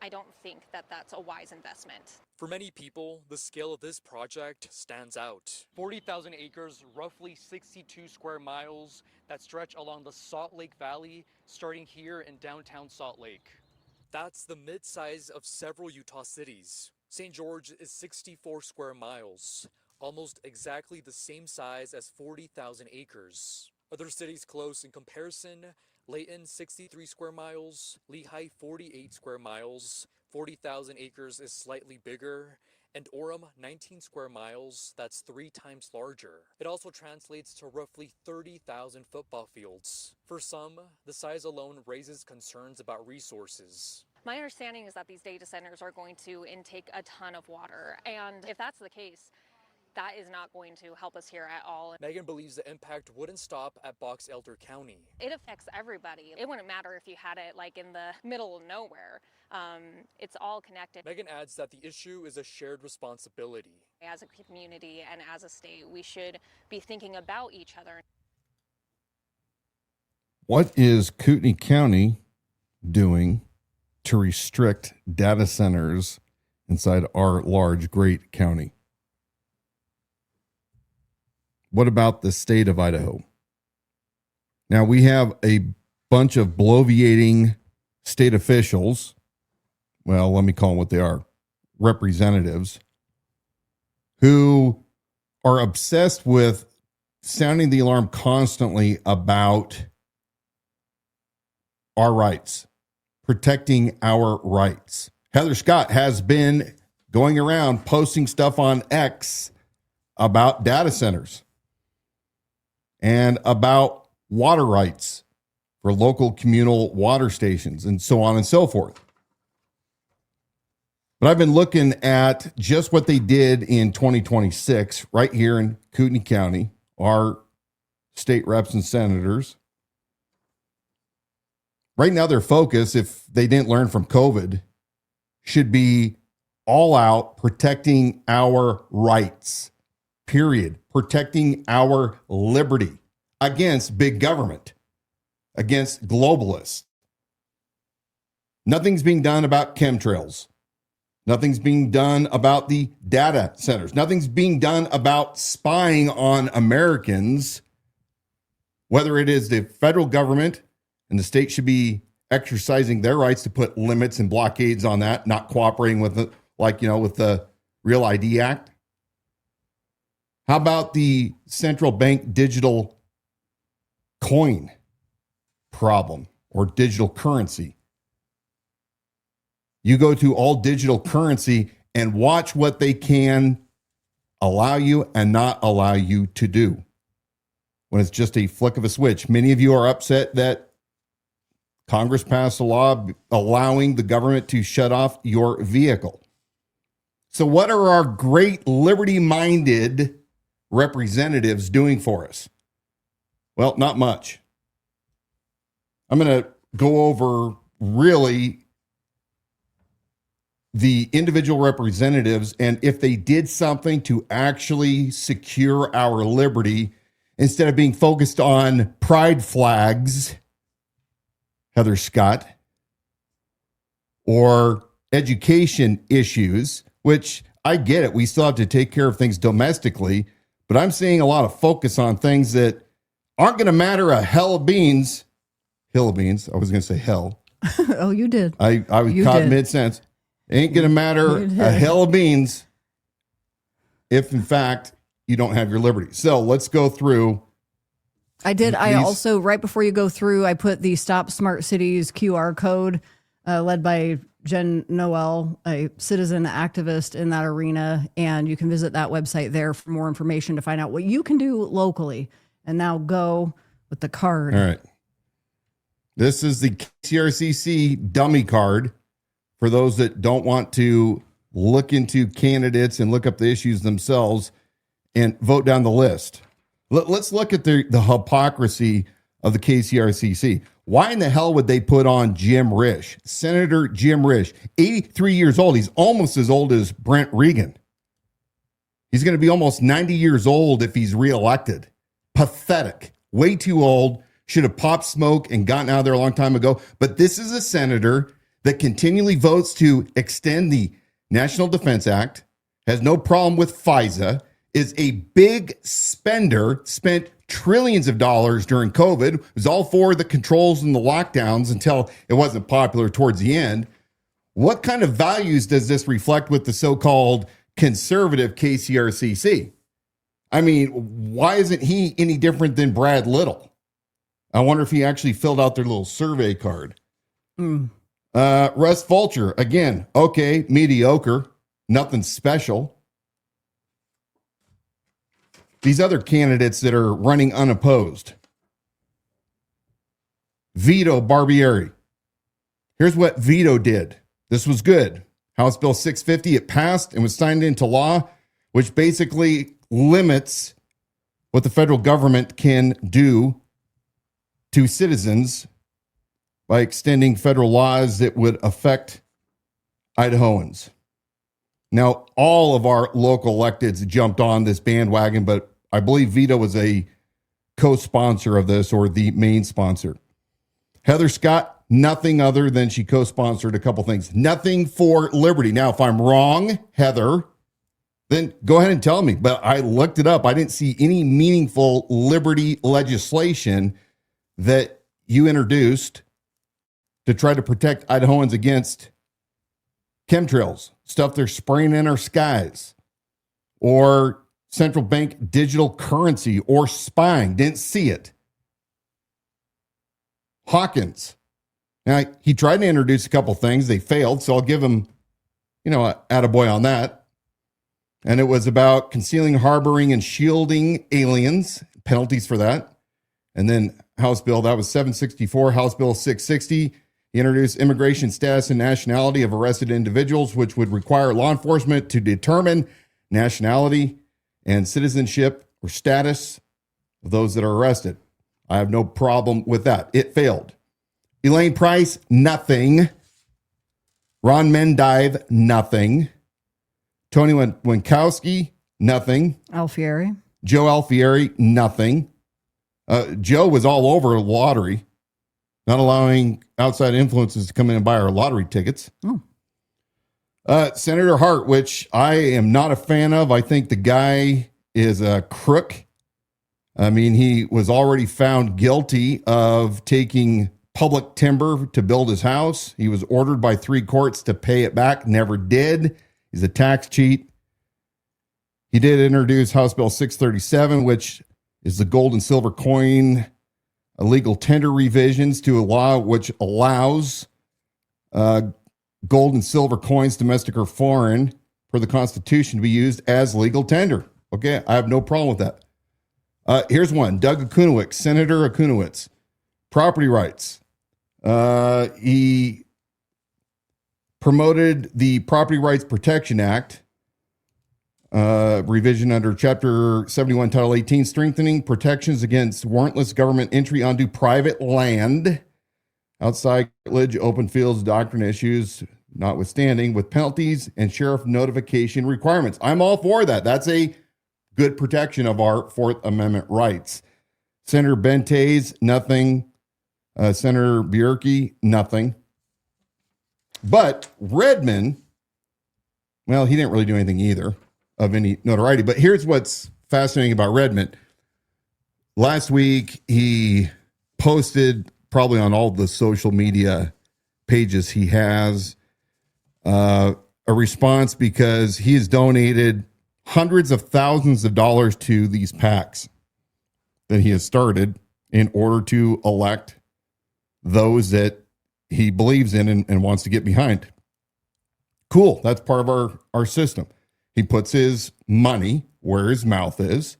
don't think that that's a wise investment. For many people, the scale of this project stands out. 40,000 acres, roughly 62 square miles that stretch along the Salt Lake Valley, starting here in downtown Salt Lake. That's the mid-size of several Utah cities. St. George is 64 square miles, almost exactly the same size as 40,000 acres. Other cities close in comparison: Layton, 63 square miles, Lehigh, 48 square miles, 40,000 acres is slightly bigger, and Orem, 19 square miles, that's 3 times larger. It also translates to roughly 30,000 football fields. For some, the size alone raises concerns about resources. My understanding is that these data centers are going to intake a ton of water, and if that's the case, that is not going to help us here at all. Megan believes the impact wouldn't stop at Box Elder County. It affects everybody. It wouldn't matter if you had it like in the middle of nowhere. It's all connected. Megan adds that the issue is a shared responsibility. As a community and as a state, we should be thinking about each other. What is Kootenai County doing to restrict data centers inside our large, great county? What about the state of Idaho? Now, we have a bunch of bloviating state officials. Well, let me call them what they are. Representatives who are obsessed with sounding the alarm constantly about our rights, protecting our rights. Heather Scott has been going around posting stuff on X about data centers and about water rights for local communal water stations and so on and so forth. But I've been looking at just what they did in 2026 right here in Kootenai County, our state reps and senators. Right now, their focus, if they didn't learn from COVID, should be all out protecting our rights, period. Protecting our liberty against big government, against globalists. Nothing's being done about chemtrails. Nothing's being done about the data centers. Nothing's being done about spying on Americans, whether it is the federal government and the state should be exercising their rights to put limits and blockades on that, not cooperating with it, like, with the Real ID Act. How about the central bank digital coin problem or digital currency? You go to all digital currency and watch what they can allow you and not allow you to do when it's just a flick of a switch. Many of you are upset that Congress passed a law allowing the government to shut off your vehicle. So what are our great liberty-minded representatives doing for us? Well, not much. I'm going to go over really the individual representatives and if they did something to actually secure our liberty instead of being focused on pride flags, Heather Scott, or education issues, which I get it. We still have to take care of things domestically, but I'm seeing a lot of focus on things that aren't going to matter a hell of beans. Hill of beans. I was going to say hell. Oh, you did. I was caught mid-sentence. Ain't going to matter a hell of beans if, in fact, you don't have your liberty. So let's go through. I did. I also, right before you go through, I put the Stop Smart Cities QR code led by Jen Noel, a citizen activist in that arena. And you can visit that website there for more information to find out what you can do locally. And now go with the card. All right. This is the KCRCC dummy card. For those that don't want to look into candidates and look up the issues themselves and vote down the list. Let's look at the hypocrisy of the KCRCC. Why in the hell would they put on Jim Risch, Senator Jim Risch, 83 years old? He's almost as old as Brent Regan. He's going to be almost 90 years old if he's reelected. Pathetic. Way too old. Should have popped smoke and gotten out of there a long time ago. But this is a senator that continually votes to extend the National Defense Act, has no problem with FISA, is a big spender, spent trillions of dollars during COVID, was all for the controls and the lockdowns until it wasn't popular towards the end. What kind of values does this reflect with the so-called conservative KCRCC? I mean, why isn't he any different than Brad Little? I wonder if he actually filled out their little survey card. Russ Fulcher, again, okay, mediocre, nothing special. These other candidates that are running unopposed. Vito Barbieri. Here's what Vito did. This was good. House Bill 650, it passed and was signed into law, which basically limits what the federal government can do to citizens by extending federal laws that would affect Idahoans. Now, all of our local electeds jumped on this bandwagon, but I believe Vito was a co-sponsor of this or the main sponsor. Heather Scott, nothing other than she co-sponsored a couple things. Nothing for liberty. Now, if I'm wrong, Heather, then go ahead and tell me. But I looked it up. I didn't see any meaningful liberty legislation that you introduced to try to protect Idahoans against chemtrails, stuff they're spraying in our skies, or central bank digital currency, or spying. Didn't see it. Hawkins. Now, he tried to introduce a couple things. They failed, so I'll give him, a attaboy on that. And it was about concealing, harboring, and shielding aliens, penalties for that. And then House Bill, that was 764, House Bill 660. He introduced immigration status and nationality of arrested individuals, which would require law enforcement to determine nationality and citizenship or status of those that are arrested. I have no problem with that. It failed. Elaine Price, nothing. Ron Mendive, nothing. Tony Winkowski, nothing. Alfieri. Joe Alfieri, nothing. Joe was all over lottery, not allowing outside influences to come in and buy our lottery tickets. Senator Hart, which I am not a fan of. I think the guy is a crook. I mean, he was already found guilty of taking public timber to build his house. He was ordered by 3 courts to pay it back, never did. He's a tax cheat. He did introduce House Bill 637, which is the gold and silver coin illegal tender revisions to a law which allows gold and silver coins, domestic or foreign, per the Constitution to be used as legal tender. Okay, I have no problem with that. Here's one. Doug Akunowicz, Senator Akunowicz. Property rights. He promoted the Property Rights Protection Act, revision under Chapter 71, Title 18, strengthening protections against warrantless government entry onto private land, outside curtilage, open fields, doctrine issues, notwithstanding, with penalties and sheriff notification requirements. I'm all for that. That's a good protection of our Fourth Amendment rights. Senator Bentes, nothing. Senator Bjerke, nothing. But Redmond, well, he didn't really do anything either of any notoriety. But here's what's fascinating about Redmond. Last week, he posted, probably on all the social media pages he has, a response because he has donated hundreds of thousands of dollars to these PACs that he has started in order to elect those that he believes in and wants to get behind. Cool. That's part of our system. He puts his money where his mouth is.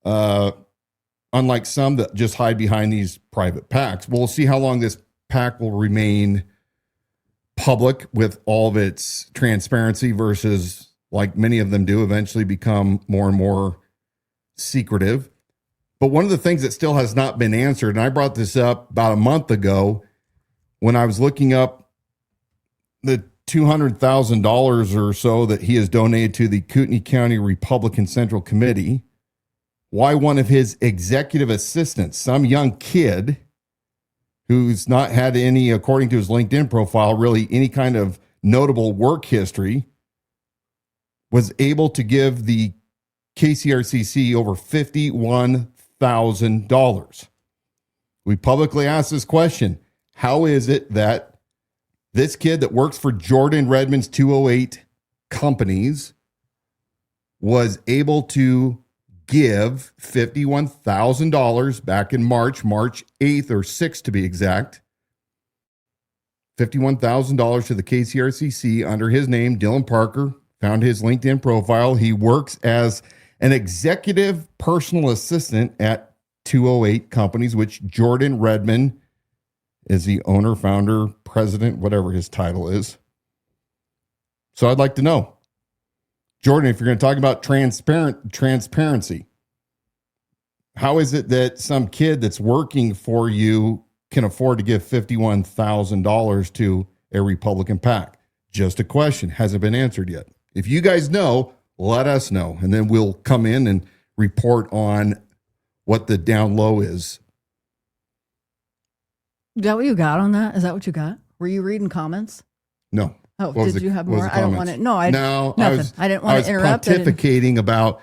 Unlike some that just hide behind these private PACs. We'll see how long this PAC will remain public with all of its transparency versus, like many of them do, eventually become more and more secretive. But one of the things that still has not been answered, and I brought this up about a month ago when I was looking up the $200,000 or so that he has donated to the Kootenai County Republican Central Committee, why one of his executive assistants, some young kid who's not had any, according to his LinkedIn profile, really any kind of notable work history, was able to give the KCRCC over $51,000. We publicly asked this question. How is it that this kid that works for Jordan Redmond's 208 companies was able to give $51,000 back in March 8th or 6th to be exact, $51,000 to the KCRCC under his name, Dylan Parker? Found his LinkedIn profile. He works as an executive personal assistant at 208 companies, which Jordan Redmond is the owner, founder, president, whatever his title is. So I'd like to know, Jordan, if you're going to talk about transparency, how is it that some kid that's working for you can afford to give $51,000 to a Republican PAC? Just a question. Hasn't been answered yet. If you guys know, let us know, and then we'll come in and report on what the down low is. Is that what you got on that? Is that what you got? Were you reading comments? No. Oh, did you have more? I don't want to. No, I didn't want to interrupt. I was pontificating about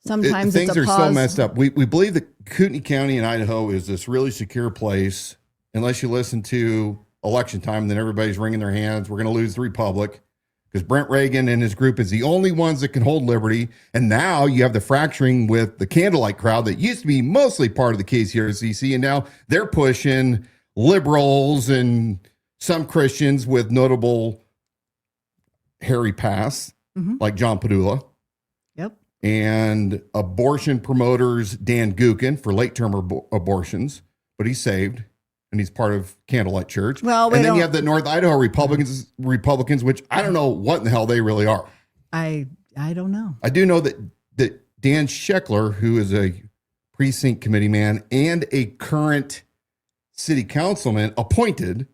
Sometimes things it's a are pause. so messed up. We believe that Kootenai County in Idaho is this really secure place, unless you listen to election time, and then everybody's wringing their hands. We're going to lose the Republic because Brent Reagan and his group is the only ones that can hold liberty. And now you have the fracturing with the Candlelight crowd that used to be mostly part of the KCRCC, and now they're pushing liberals and some Christians with notable hairy past, like John Padula. Yep. And abortion promoters, Dan Gookin, for late-term abortions, but he's saved, and he's part of Candlelight Church. Well, and then you have the North Idaho Republicans, which I don't know what in the hell they really are. I don't know. I do know that Dan Scheckler, who is a precinct committee man and a current city councilman appointed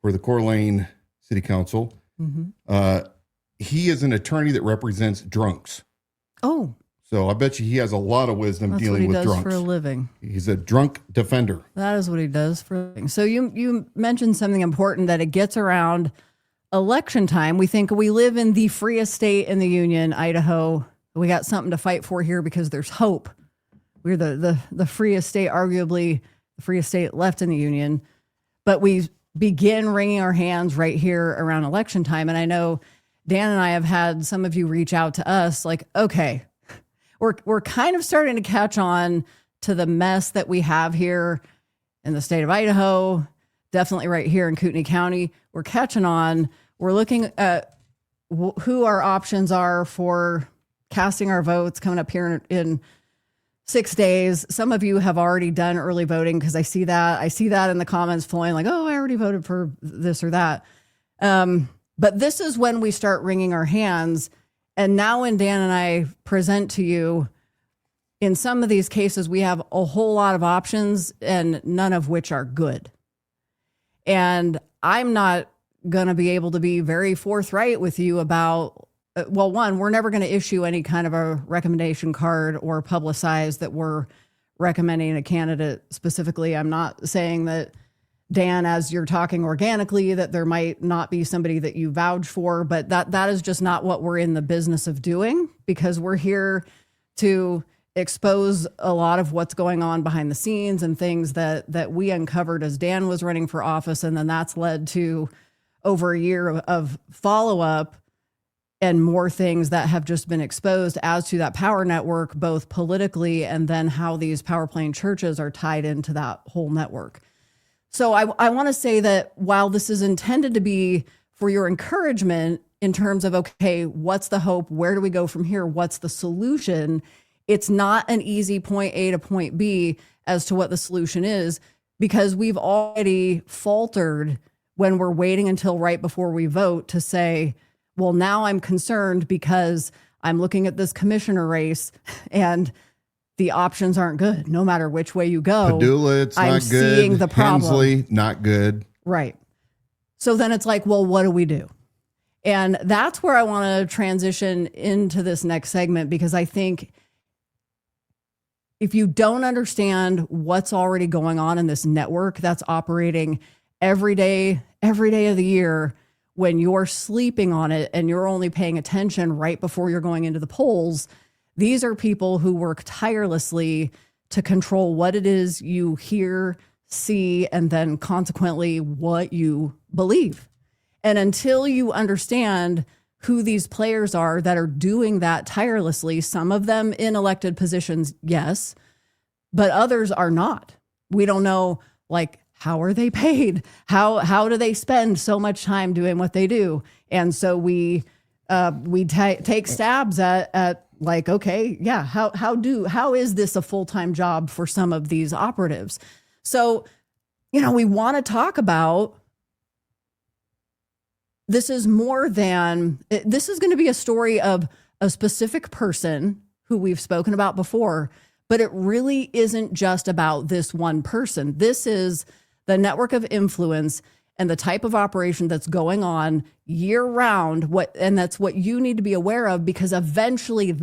for the Coeur d'Alene City Council, he is an attorney that represents drunks. Oh. So I bet you he has a lot of wisdom dealing with drunks. That's what he does for a living. He's a drunk defender. That is what he does for a living. So you mentioned something important, that it gets around election time. We think we live in the freest state in the union, Idaho. We got something to fight for here because there's hope. We're the freest state, arguably the freest state left in the union. But we begin wringing our hands right here around election time. And I know Dan and I have had some of you reach out to us like, okay, we're kind of starting to catch on to the mess that we have here in the state of Idaho, definitely right here in Kootenai County. We're catching on. We're looking at who our options are for casting our votes coming up here in 6 days. Some of you have already done early voting because I see that in the comments flowing like, oh, I already voted for this or that. But this is when we start wringing our hands. And now when Dan and I present to you, in some of these cases, we have a whole lot of options and none of which are good. And I'm not going to be able to be very forthright with you about, well, one, we're never going to issue any kind of a recommendation card or publicize that we're recommending a candidate specifically. I'm not saying that, Dan, as you're talking organically, that there might not be somebody that you vouch for, but that is just not what we're in the business of doing, because we're here to expose a lot of what's going on behind the scenes and things that we uncovered as Dan was running for office. And then that's led to over a year of follow-up and more things that have just been exposed as to that power network, both politically and then how these power playing churches are tied into that whole network. So I want to say that while this is intended to be for your encouragement in terms of, okay, what's the hope? Where do we go from here? What's the solution? It's not an easy point A to point B as to what the solution is, because we've already faltered when we're waiting until right before we vote to say, well, now I'm concerned because I'm looking at this commissioner race and the options aren't good. No matter which way you go, Padula, it's I'm not good. seeing the problem. Hensley, not good. Right. So then it's like, well, what do we do? And that's where I want to transition into this next segment, because I think if you don't understand what's already going on in this network that's operating every day of the year, when you're sleeping on it and you're only paying attention right before you're going into the polls, these are people who work tirelessly to control what it is you hear, see, and then consequently what you believe. And until you understand who these players are that are doing that tirelessly, some of them in elected positions, yes, but others are not. We don't know, like, how are they paid? How do they spend so much time doing what they do? And so we take stabs at like, okay, yeah, how is this a full-time job for some of these operatives? So, we want to talk about, this is more than, this is going to be a story of a specific person who we've spoken about before, but it really isn't just about this one person. This is the network of influence and the type of operation that's going on year round. And that's what you need to be aware of, because eventually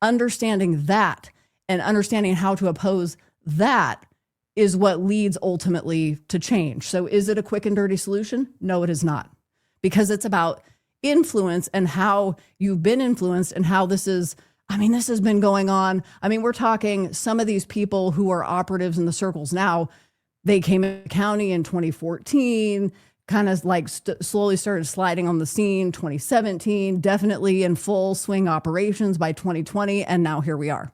understanding that and understanding how to oppose that is what leads ultimately to change. So is it a quick and dirty solution? No, it is not, because it's about influence and how you've been influenced and how this has been going on. I mean, we're talking some of these people who are operatives in the circles now, they came in the county in 2014, kind of like slowly started sliding on the scene, 2017, definitely in full swing operations by 2020. And now here we are.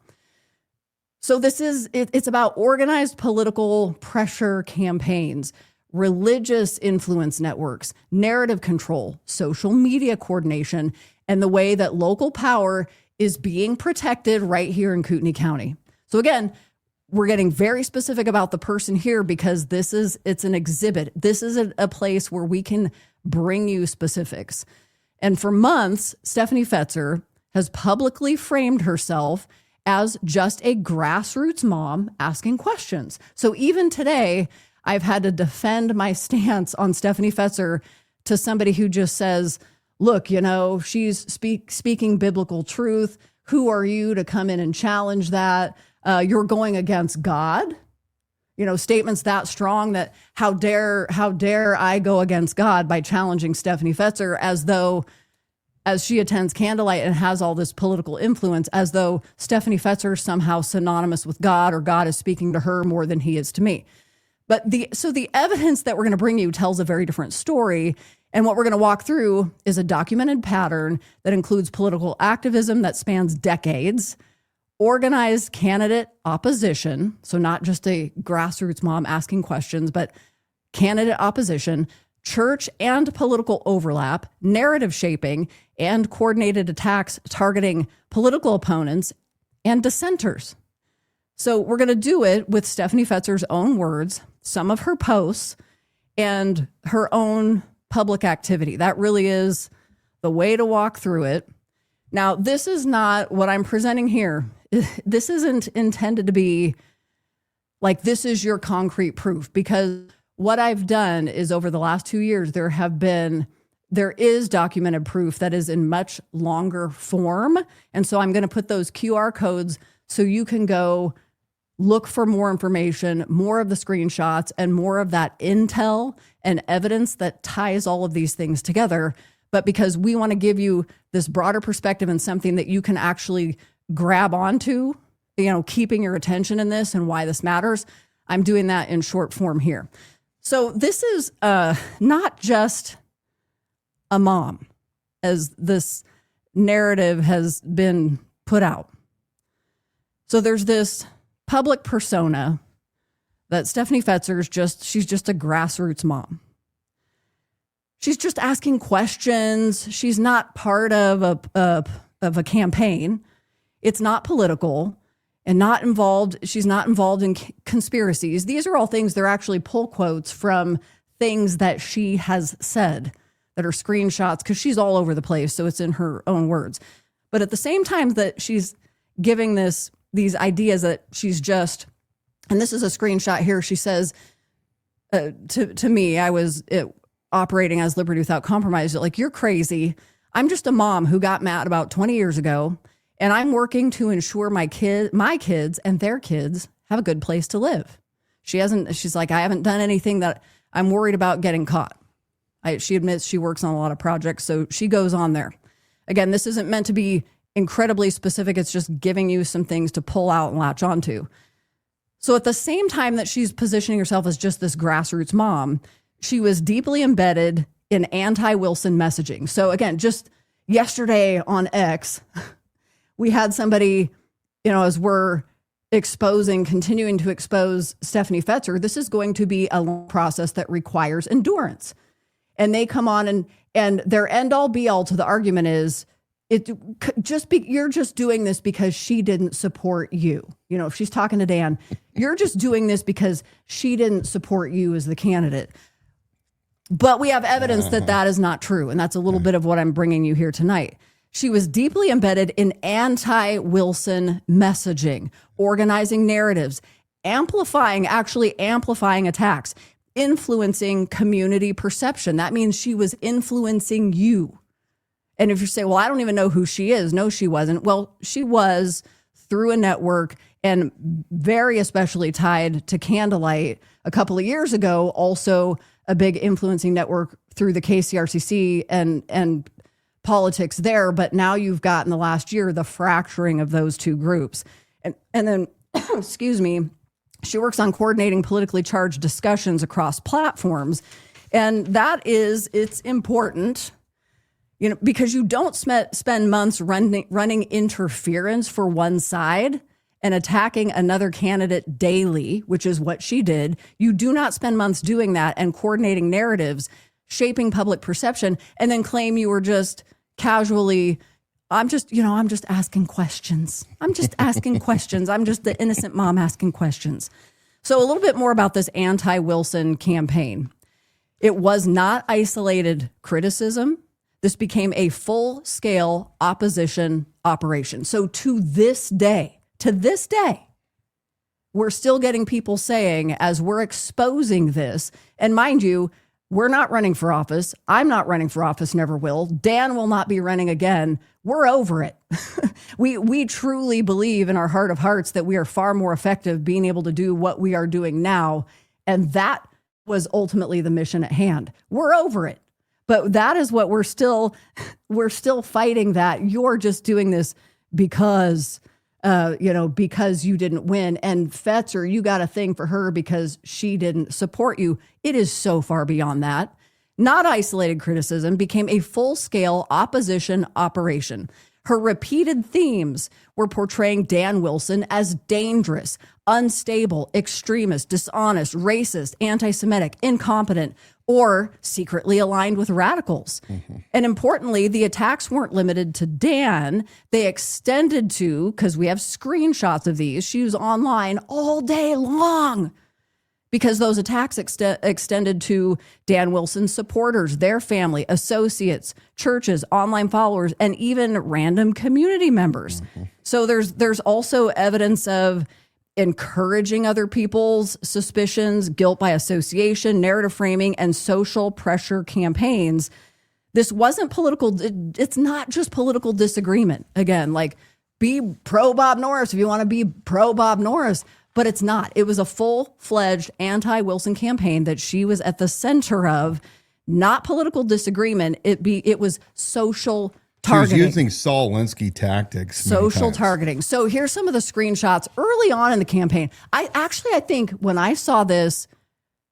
So it's about organized political pressure campaigns, religious influence networks, narrative control, social media coordination, and the way that local power is being protected right here in Kootenai County. So again, we're getting very specific about the person here because it's an exhibit. This is a place where we can bring you specifics. And for months, Stephanie Fetzer has publicly framed herself as just a grassroots mom asking questions. So even today, I've had to defend my stance on Stephanie Fetzer to somebody who just says, look, she's speaking biblical truth. Who are you to come in and challenge that? You're going against God. Statements that strong that how dare I go against God by challenging Stephanie Fetzer as she attends Candlelight and has all this political influence, as though Stephanie Fetzer is somehow synonymous with God or God is speaking to her more than he is to me. But the evidence that we're going to bring you tells a very different story. And what we're going to walk through is a documented pattern that includes political activism that spans decades, organized candidate opposition, so not just a grassroots mom asking questions, but candidate opposition, church and political overlap, narrative shaping, and coordinated attacks targeting political opponents and dissenters. So we're going to do it with Stephanie Fetzer's own words, some of her posts, and her own public activity. That really is the way to walk through it. Now, this is not what I'm presenting here. This isn't intended to be like, this is your concrete proof, because what I've done is over the last 2 years, there is documented proof that is in much longer form. And so I'm going to put those QR codes so you can go look for more information, more of the screenshots, and more of that intel and evidence that ties all of these things together. But because we want to give you this broader perspective and something that you can actually grab onto, keeping your attention in this and why this matters, I'm doing that in short form here. So this is not just a mom, as this narrative has been put out. So there's this public persona that Stephanie Fetzer's she's just a grassroots mom. She's just asking questions. She's not part of a campaign. It's not political. And she's not involved in conspiracies. These are all things, they're actually pull quotes from things that she has said that are screenshots, because she's all over the place, so it's in her own words. But at the same time that she's giving these ideas that she's just, and this is a screenshot here, she says, to me, I was operating as Liberty Without Compromise, like, you're crazy. I'm just a mom who got mad about 20 years ago, and I'm working to ensure my kids and their kids have a good place to live. She's like, I haven't done anything that I'm worried about getting caught. She admits she works on a lot of projects, so she goes on there. Again, this isn't meant to be incredibly specific. It's just giving you some things to pull out and latch onto. So at the same time that she's positioning herself as just this grassroots mom, she was deeply embedded in anti-Wilson messaging. So again, just yesterday on X, we had somebody, as we're continuing to expose Stephanie Fetzer, this is going to be a long process that requires endurance. And they come on and their end all be all to the argument is, you're just doing this because she didn't support you. If she's talking to Dan, you're just doing this because she didn't support you as the candidate. But we have evidence that is not true. And that's a little bit of what I'm bringing you here tonight. She was deeply embedded in anti-Wilson messaging, organizing narratives, amplifying attacks, influencing community perception. That means she was influencing you. And if you say, well, I don't even know who she is. No, she wasn't. Well, she was through a network, and very especially tied to Candlelight a couple of years ago, also a big influencing network through the KCRCC and politics there, but now you've got in the last year the fracturing of those two groups. And then, excuse me, she works on coordinating politically charged discussions across platforms. And it's important, because you don't spend months running interference for one side and attacking another candidate daily, which is what she did. You do not spend months doing that and coordinating narratives, shaping public perception, and then claim you were just casually, I'm just asking questions. I'm just asking questions. I'm just the innocent mom asking questions. So a little bit more about this anti-Wilson campaign. It was not isolated criticism. This became a full-scale opposition operation. So to this day, we're still getting people saying, as we're exposing this, and mind you, we're not running for office. I'm not running for office, never will. Dan will not be running again. We're over it. We truly believe in our heart of hearts that we are far more effective being able to do what we are doing now. And that was ultimately the mission at hand. We're over it. But that is what we're still fighting, that you're just doing this because you didn't win. And Fetzer, you got a thing for her because she didn't support you. It is so far beyond that. Not isolated criticism, became a full-scale opposition operation. Her repeated themes were portraying Dan Wilson as dangerous, unstable, extremist, dishonest, racist, anti-Semitic, incompetent, or secretly aligned with radicals. Mm-hmm. And importantly, the attacks weren't limited to Dan. They extended to, because we have screenshots of these, she was online all day long, because those attacks extended to Dan Wilson's supporters, their family, associates, churches, online followers, and even random community members. Mm-hmm. So there's also evidence of encouraging other people's suspicions, guilt by association, narrative framing, and social pressure campaigns. This wasn't political. It's not just political disagreement. Again, like, be pro Bob Norris if you want to be pro Bob Norris, but it's not. It was a full-fledged anti-Wilson campaign that she was at the center of, not political disagreement. It was social targeting. She was using Saul Alinsky tactics. Social targeting. So here's some of the screenshots early on in the campaign. I think when I saw this,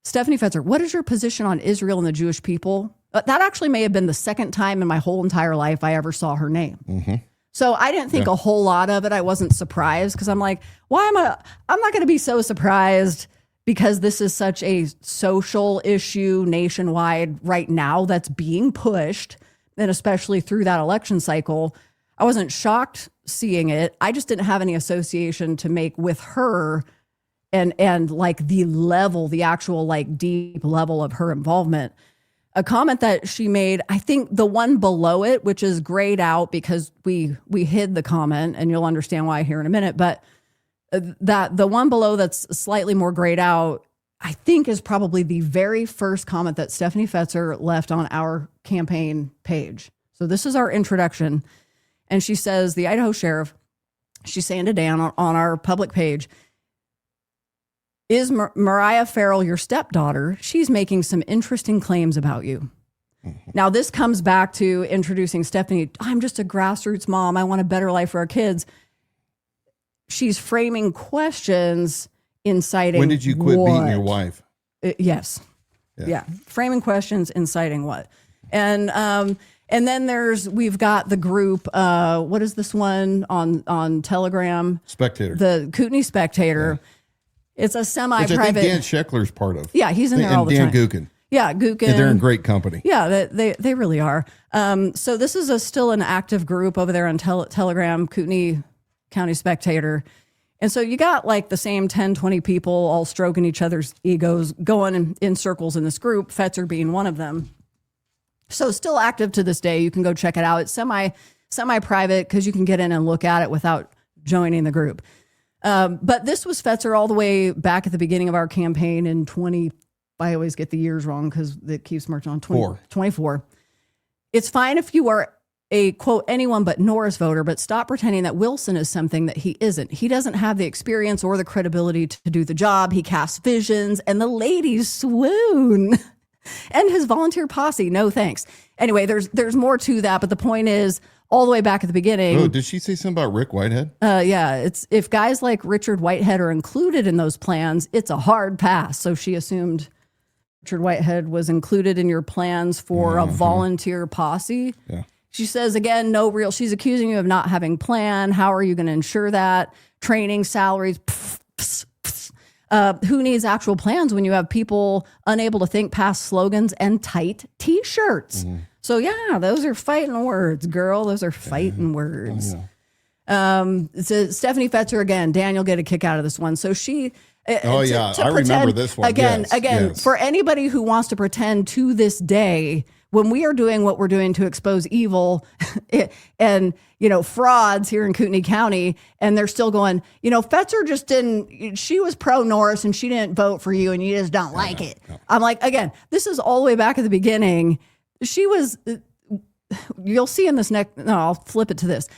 Stephanie Fetzer, what is your position on Israel and the Jewish people? That actually may have been the second time in my whole entire life I ever saw her name. Mm-hmm. So I didn't think a whole lot of it. I wasn't surprised, because I'm like, I'm not going to be so surprised, because this is such a social issue nationwide right now that's being pushed. And especially through that election cycle, I wasn't shocked seeing it. I just didn't have any association to make with her and like the actual like deep level of her involvement. A comment that she made, I think the one below it, which is grayed out because we hid the comment, and you'll understand why here in a minute, but that the one below that's slightly more grayed out, I think is probably the very first comment that Stephanie Fetzer left on our campaign page. So this is our introduction. And she says, the Idaho sheriff, she's saying to Dan on our public page, is Mariah Farrell your stepdaughter? She's making some interesting claims about you. Mm-hmm. Now, this comes back to introducing Stephanie. I'm just a grassroots mom. I want a better life for our kids. She's framing questions inciting. When did you quit beating your wife? Yes. Yeah. Framing questions inciting what? And then we've got the group. What is this one on Telegram? Spectator. The Kootenai Spectator. Yeah. It's a semi-private. Which I think Dan Scheckler's part of. Yeah, he's in there all the time. And Dan Gookin. Yeah, Gookin. Yeah, they're in great company. Yeah, they really are. So this is still an active group over there on Telegram, Kootenai County Spectator. And so you got like the same 10, 20 people all stroking each other's egos, going in circles in this group, Fetzer being one of them. So still active to this day. You can go check it out. It's semi-private because you can get in and look at it without joining the group. But this was Fetzer all the way back at the beginning of our campaign in I always get the years wrong because it keeps marching on 24. It's fine if you are a, quote, anyone but Norris voter, but stop pretending that Wilson is something that he isn't. He doesn't have the experience or the credibility to do the job. He casts visions and the ladies swoon. And his volunteer posse, no thanks. Anyway, there's more to that, but the point is, all the way back at the beginning. Oh, did she say something about Rick Whitehead? Yeah, it's if guys like Richard Whitehead are included in those plans, it's a hard pass. So she assumed Richard Whitehead was included in your plans for a volunteer posse. Yeah. She says, again, she's accusing you of not having plan. How are you going to ensure that? Training, salaries, who needs actual plans when you have people unable to think past slogans and tight T-shirts? So yeah, those are fighting words, girl. Those are fighting words. So Stephanie Fetzer again. Dan, you'll get a kick out of this one. So she. I remember this one. Again, for anybody who wants to pretend to this day, when we are doing what we're doing to expose evil and, frauds here in Kootenai County, and they're still going, Fetzer just didn't, she was pro Norris and she didn't vote for you and you just don't like it. No. I'm like, again, this is all the way back at the beginning. She was, you'll see in this next, no, I'll flip it to this.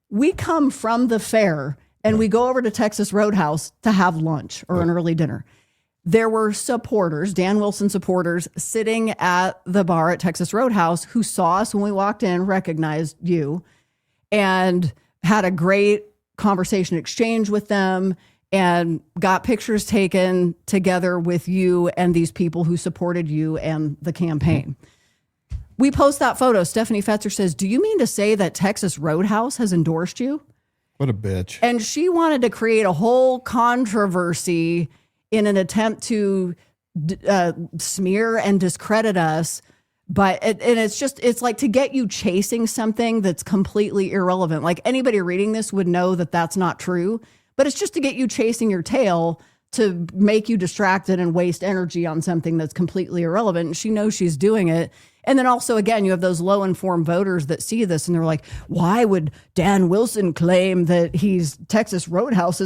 We come from the fair and we go over to Texas Roadhouse to have lunch or an early dinner. There were supporters, Dan Wilson supporters, sitting at the bar at Texas Roadhouse who saw us when we walked in, recognized you, and had a great conversation exchange with them and got pictures taken together with you and these people who supported you and the campaign. We post that photo. Stephanie Fetzer says, "Do you mean to say that Texas Roadhouse has endorsed you?" What a bitch. And she wanted to create a whole controversy in an attempt to smear and discredit us. And it's like to get you chasing something that's completely irrelevant. Like anybody reading this would know that that's not true, but it's just to get you chasing your tail to make you distracted and waste energy on something that's completely irrelevant. And she knows she's doing it. And then also, again, you have those low-informed voters that see this and they're like, why would Dan Wilson claim that he's Texas Roadhouse?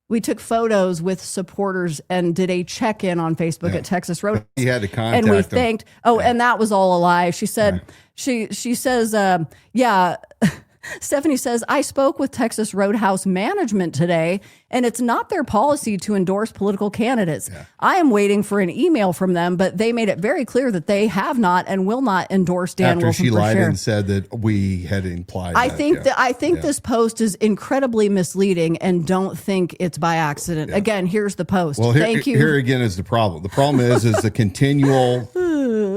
We took photos with supporters and did a check-in on Facebook at Texas Roadhouse. You had to contact and we them. thanked. And that was all a lie. She said, she says, Stephanie says, I spoke with Texas Roadhouse management today, and it's not their policy to endorse political candidates. Yeah. I am waiting for an email from them, but they made it very clear that they have not and will not endorse Dan Wilson. After she lied share. and said that we had implied I think this post is incredibly misleading, and don't think it's by accident. Yeah. Again, here's the post. Well, Thank you. Here again is the problem. The problem is the continual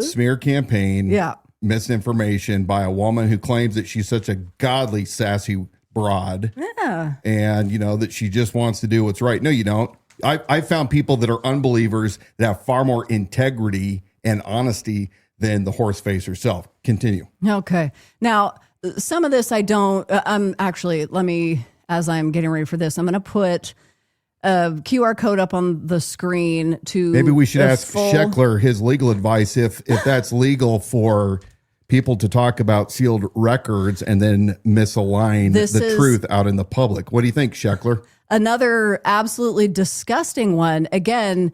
smear campaign. Yeah. Misinformation by a woman who claims that she's such a godly, sassy broad. Yeah. And, that she just wants to do what's right. No, you don't. I found people that are unbelievers that have far more integrity and honesty than the horse face herself. Continue. Okay. Now, some of this I don't, as I'm getting ready for this, I'm going to put a QR code up on the screen to. Maybe we should ask Sheckler his legal advice if that's legal for people to talk about sealed records and then misalign the truth out in the public. What do you think, Sheckler? Another absolutely disgusting one. Again,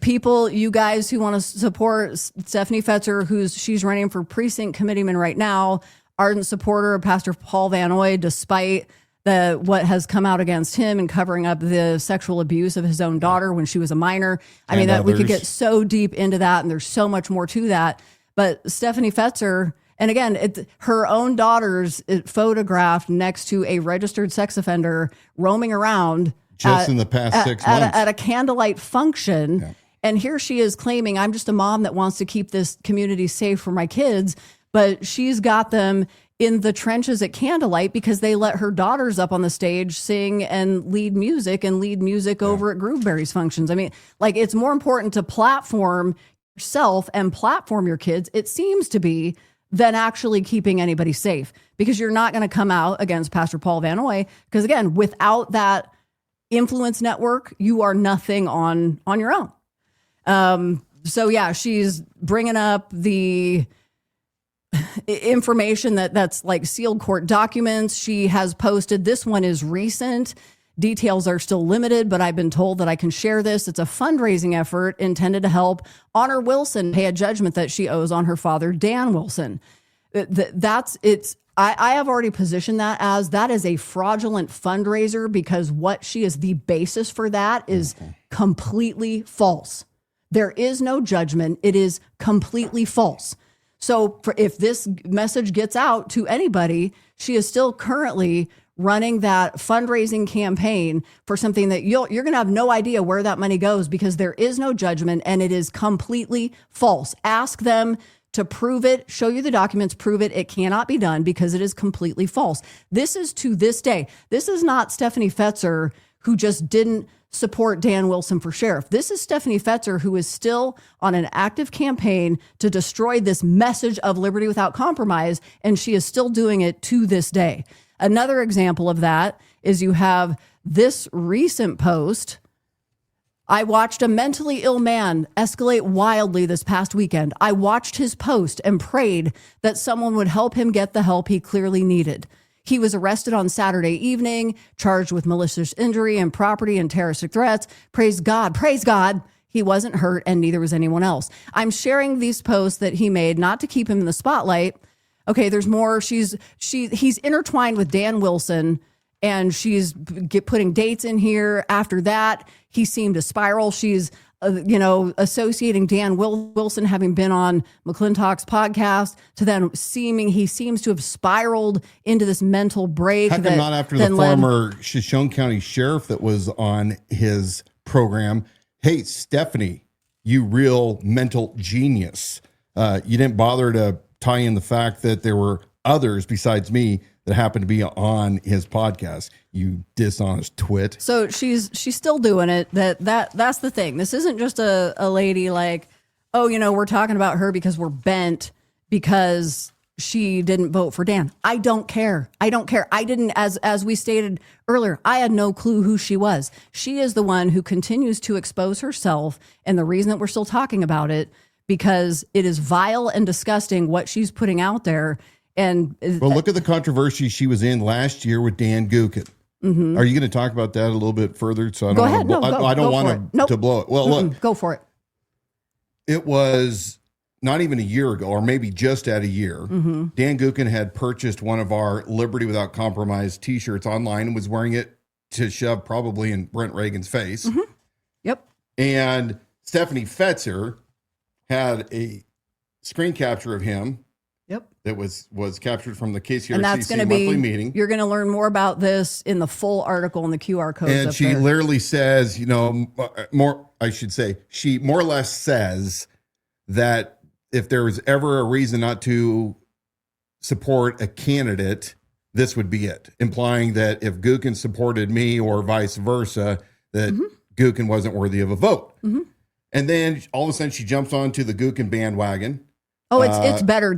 people, you guys who want to support Stephanie Fetzer, she's running for precinct committeeman right now, ardent supporter of Pastor Paul Van Oy, despite what has come out against him and covering up the sexual abuse of his own daughter when she was a minor. I mean, that we could get so deep into that, and there's so much more to that. But Stephanie Fetzer, and again, her own daughter's photographed next to a registered sex offender roaming around just in the past 6 months at a candlelight function. Yeah. And here she is claiming, I'm just a mom that wants to keep this community safe for my kids. But she's got them in the trenches at candlelight because they let her daughters up on the stage sing and lead music over at Grooveberry's functions. I mean, like, it's more important to platform yourself and platform your kids, it seems to be, than actually keeping anybody safe, because you're not going to come out against Pastor Paul Van Oy. Because again, without that influence network, you are nothing on your own. So yeah, she's bringing up the information that's like sealed court documents. She has posted, this one is recent. Details are still limited, but I've been told that I can share this. It's a fundraising effort intended to help Honor Wilson pay a judgment that she owes on her father, Dan Wilson. I have already positioned that is a fraudulent fundraiser, because what she is, the basis for that is completely false. There is no judgment. It is completely false. So if this message gets out to anybody, she is still currently running that fundraising campaign for something that you're going to have no idea where that money goes, because there is no judgment and it is completely false. Ask them to prove it, show you the documents, prove it. It cannot be done because it is completely false. This is to this day. This is not Stephanie Fetzer, who just didn't support Dan Wilson for sheriff. This is Stephanie Fetzer, who is still on an active campaign to destroy this message of liberty without compromise, and she is still doing it to this day. Another example of that is you have this recent post. I watched a mentally ill man escalate wildly this past weekend. I watched his post and prayed that someone would help him get the help he clearly needed. He was arrested on Saturday evening, charged with malicious injury and property and terroristic threats. Praise God. Praise God. He wasn't hurt, and neither was anyone else. I'm sharing these posts that he made not to keep him in the spotlight. Okay, there's more. He's intertwined with Dan Wilson, and she's putting dates in here. After that, he seemed to spiral. She's, associating Dan Wilson having been on McClintock's podcast to then he seems to have spiraled into this mental break. How come not after the former Shoshone County sheriff that was on his program? Hey, Stephanie, you real mental genius. You didn't bother to tie in the fact that there were others besides me that happened to be on his podcast, you dishonest twit. So she's still doing it. That's the thing. This isn't just a lady like, we're talking about her because we're bent because she didn't vote for Dan. I don't care. I didn't, as we stated earlier, I had no clue who she was. She is the one who continues to expose herself, and the reason that we're still talking about it, because it is vile and disgusting what she's putting out there. And well, look at the controversy she was in last year with Dan Gookin. Mm-hmm. Are you going to talk about that a little bit further? So I don't want to blow it. Well, look, go for it. It was not even a year ago, or maybe just at a year. Mm-hmm. Dan Gookin had purchased one of our Liberty Without Compromise T-shirts online and was wearing it to shove probably in Brent Reagan's face. Mm-hmm. Yep. And Stephanie Fetzer had a screen capture of him. Yep. That was captured from the KCRCC monthly meeting. You're going to learn more about this in the full article in the QR code. And she literally says, she more or less says that if there was ever a reason not to support a candidate, this would be it, implying that if Gookin supported me or vice versa, that Gookin wasn't worthy of a vote. Mm-hmm. And then all of a sudden she jumps onto the Gookin bandwagon. Oh, it's better.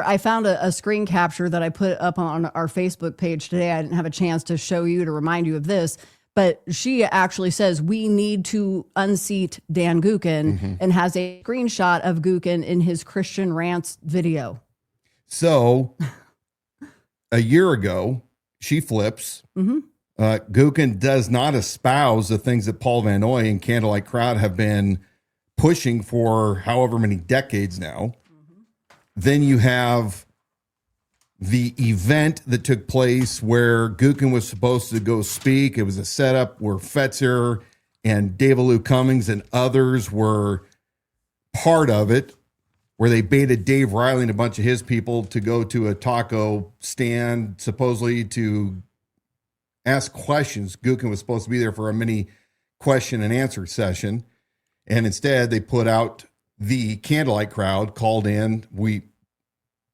I found a screen capture that I put up on our Facebook page today. I didn't have a chance to show you to remind you of this, but she actually says we need to unseat Dan Gookin and has a screenshot of Gookin in his Christian Rants video. So a year ago, she flips. Mm-hmm. Gookin does not espouse the things that Paul Van Noy and Candlelight Crowd have been pushing for however many decades now. Mm-hmm. Then you have the event that took place where Gookin was supposed to go speak. It was a setup where Fetzer and David Lou Cummings and others were part of it, where they baited Dave Riley and a bunch of his people to go to a taco stand, supposedly to ask questions. Gookin was supposed to be there for a mini question and answer session. And instead, they put out the Candlelight Crowd, called in. We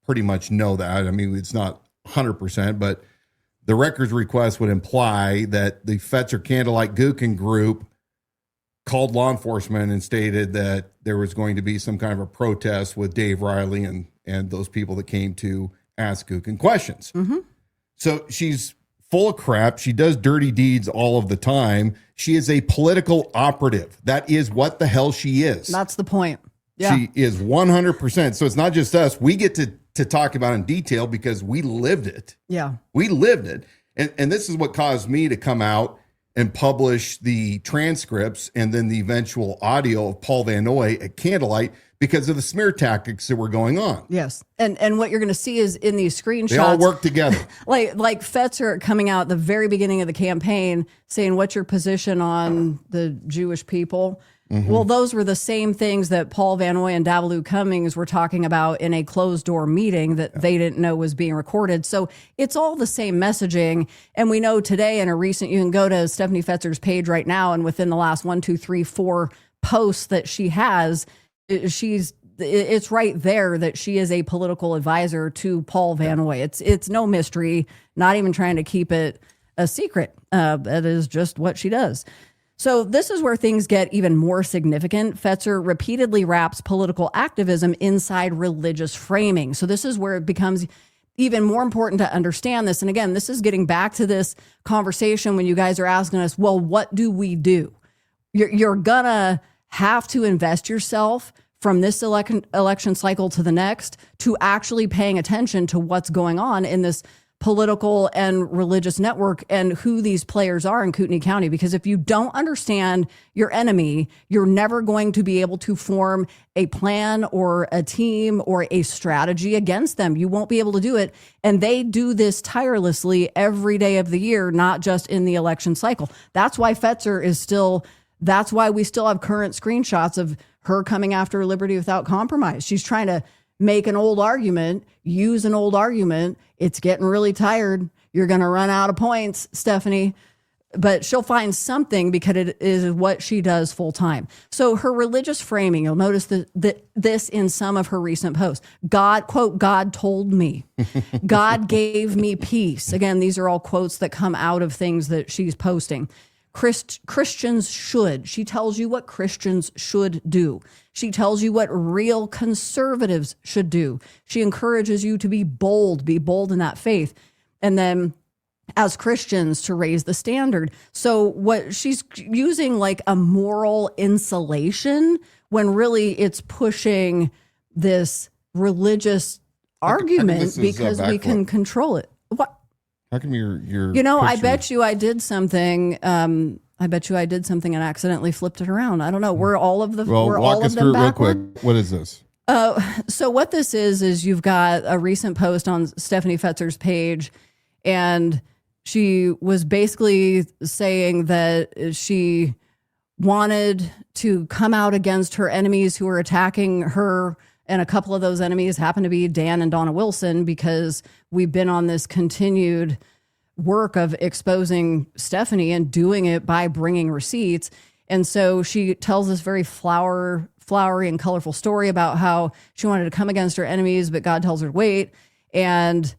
pretty much know that. I mean, it's not 100%, but the records request would imply that the Fetzer Candlelight Gookin group called law enforcement and stated that there was going to be some kind of a protest with Dave Riley and those people that came to ask Gookin questions. Mm-hmm. So she's full of crap. She does dirty deeds all of the time. She is a political operative. That is what the hell she is. That's the point. Yeah. She is 100%. So it's not just us. We get to talk about it in detail because we lived it. Yeah. We lived it. And this is what caused me to come out and publish the transcripts and then the eventual audio of Paul Van Noy at Candlelight, because of the smear tactics that were going on. Yes. And what you're going to see is in these screenshots. They all work together. like Fetzer coming out at the very beginning of the campaign saying, what's your position on the Jewish people? Mm-hmm. Well, those were the same things that Paul Van Oy and Davalou Cummings were talking about in a closed door meeting that they didn't know was being recorded. So it's all the same messaging. And we know today in a recent, you can go to Stephanie Fetzer's page right now, and within the last 1, 2, 3, 4 posts that she has, it's right there that she is a political advisor to Paul Van Oy. It's no mystery, not even trying to keep it a secret. That is just what she does. So this is where things get even more significant. Fetzer repeatedly wraps political activism inside religious framing. So this is where it becomes even more important to understand this. And again, this is getting back to this conversation when you guys are asking us, well, what do we do? You're gonna have to invest yourself from this election cycle to the next to actually paying attention to what's going on in this political and religious network and who these players are in Kootenai County. Because if you don't understand your enemy, you're never going to be able to form a plan or a team or a strategy against them. You won't be able to do it. And they do this tirelessly every day of the year, not just in the election cycle. That's why Fetzer is still, that's why we still have current screenshots of her coming after liberty without compromise. She's trying to make an old argument, use an old argument. It's getting really tired. You're going to run out of points, Stephanie. But she'll find something because it is what she does full time. So her religious framing, you'll notice this in some of her recent posts. God, quote, God told me. God gave me peace. Again, these are all quotes that come out of things that she's posting. Christians should. She tells you what Christians should do. She tells you what real conservatives should do. She encourages you to be bold in that faith. And then as Christians to raise the standard. So what she's using like a moral insulation when really it's pushing this religious argument because we can control it. What? How come your I bet you I did something. I bet you I did something and accidentally flipped it around. I don't know. We're all of the. Well, we're walk all us of them through it real backward. quick. What is this? So what this is you've got a recent post on Stephanie Fetzer's page, and she was basically saying that she wanted to come out against her enemies who were attacking her. And a couple of those enemies happen to be Dan and Dawna Wilson, because we've been on this continued work of exposing Stephanie and doing it by bringing receipts. And so she tells this very flowery and colorful story about how she wanted to come against her enemies, but God tells her to wait. And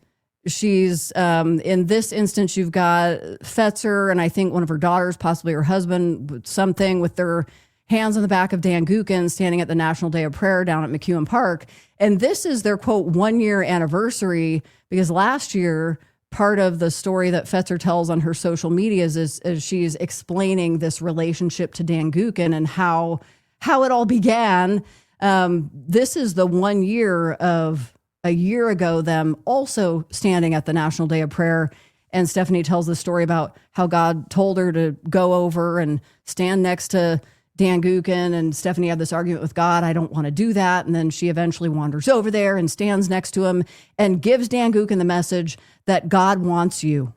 she's, in this instance, you've got Fetzer and I think one of her daughters, possibly her husband, something with their hands on the back of Dan Gookin standing at the National Day of Prayer down at McEwen Park. And this is their, quote, 1-year anniversary, because last year, part of the story that Fetzer tells on her social medias is she's explaining this relationship to Dan Gookin and how it all began. This is the 1 year of a year ago, them also standing at the National Day of Prayer. And Stephanie tells the story about how God told her to go over and stand next to Dan Gookin, and Stephanie had this argument with God. I don't want to do that. And then she eventually wanders over there and stands next to him and gives Dan Gookin the message that God wants you.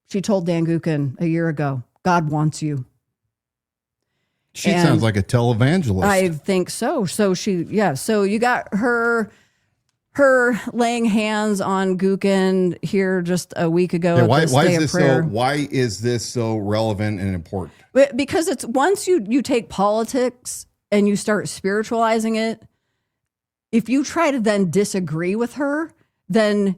She told Dan Gookin a year ago, God wants you. She sounds like a televangelist. I think so. So so you got her laying hands on Gookin here just a week ago. Yeah, why is this so relevant and important? Because it's once you take politics and you start spiritualizing it, if you try to then disagree with her, then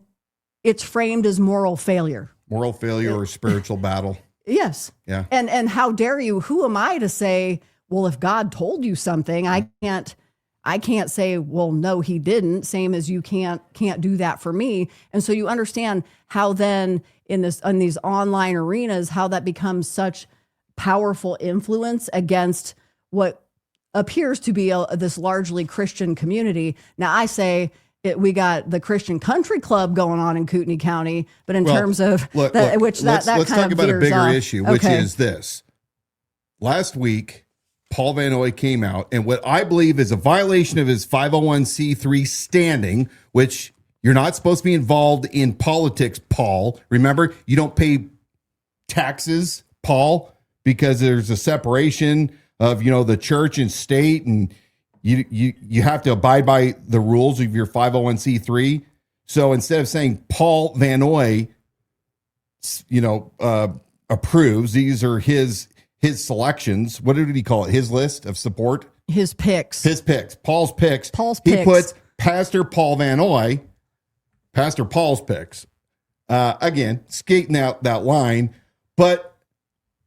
it's framed as moral failure. Moral failure or spiritual battle. Yes. Yeah. And how dare you? Who am I to say, well, if God told you something, I can't say, well, no, he didn't. Same as you can't do that for me. And so you understand how then in these online arenas, how that becomes such powerful influence against what appears to be this largely Christian community. Now I say we got the Christian Country Club going on in Kootenai County, but in terms of let's kind talk of about a bigger off. issue, which is this. Last week, Paul Van Noy came out, and what I believe is a violation of his 501c3 standing, which you're not supposed to be involved in politics, Paul. Remember, you don't pay taxes, Paul, because there's a separation of, the church and state, and you have to abide by the rules of your 501c3. So instead of saying Paul Van Noy, approves, these are his selections. What did he call it? His list of support? His picks. Paul's picks. He puts Pastor Paul Van Noy, Pastor Paul's picks. Again, skating out that line, but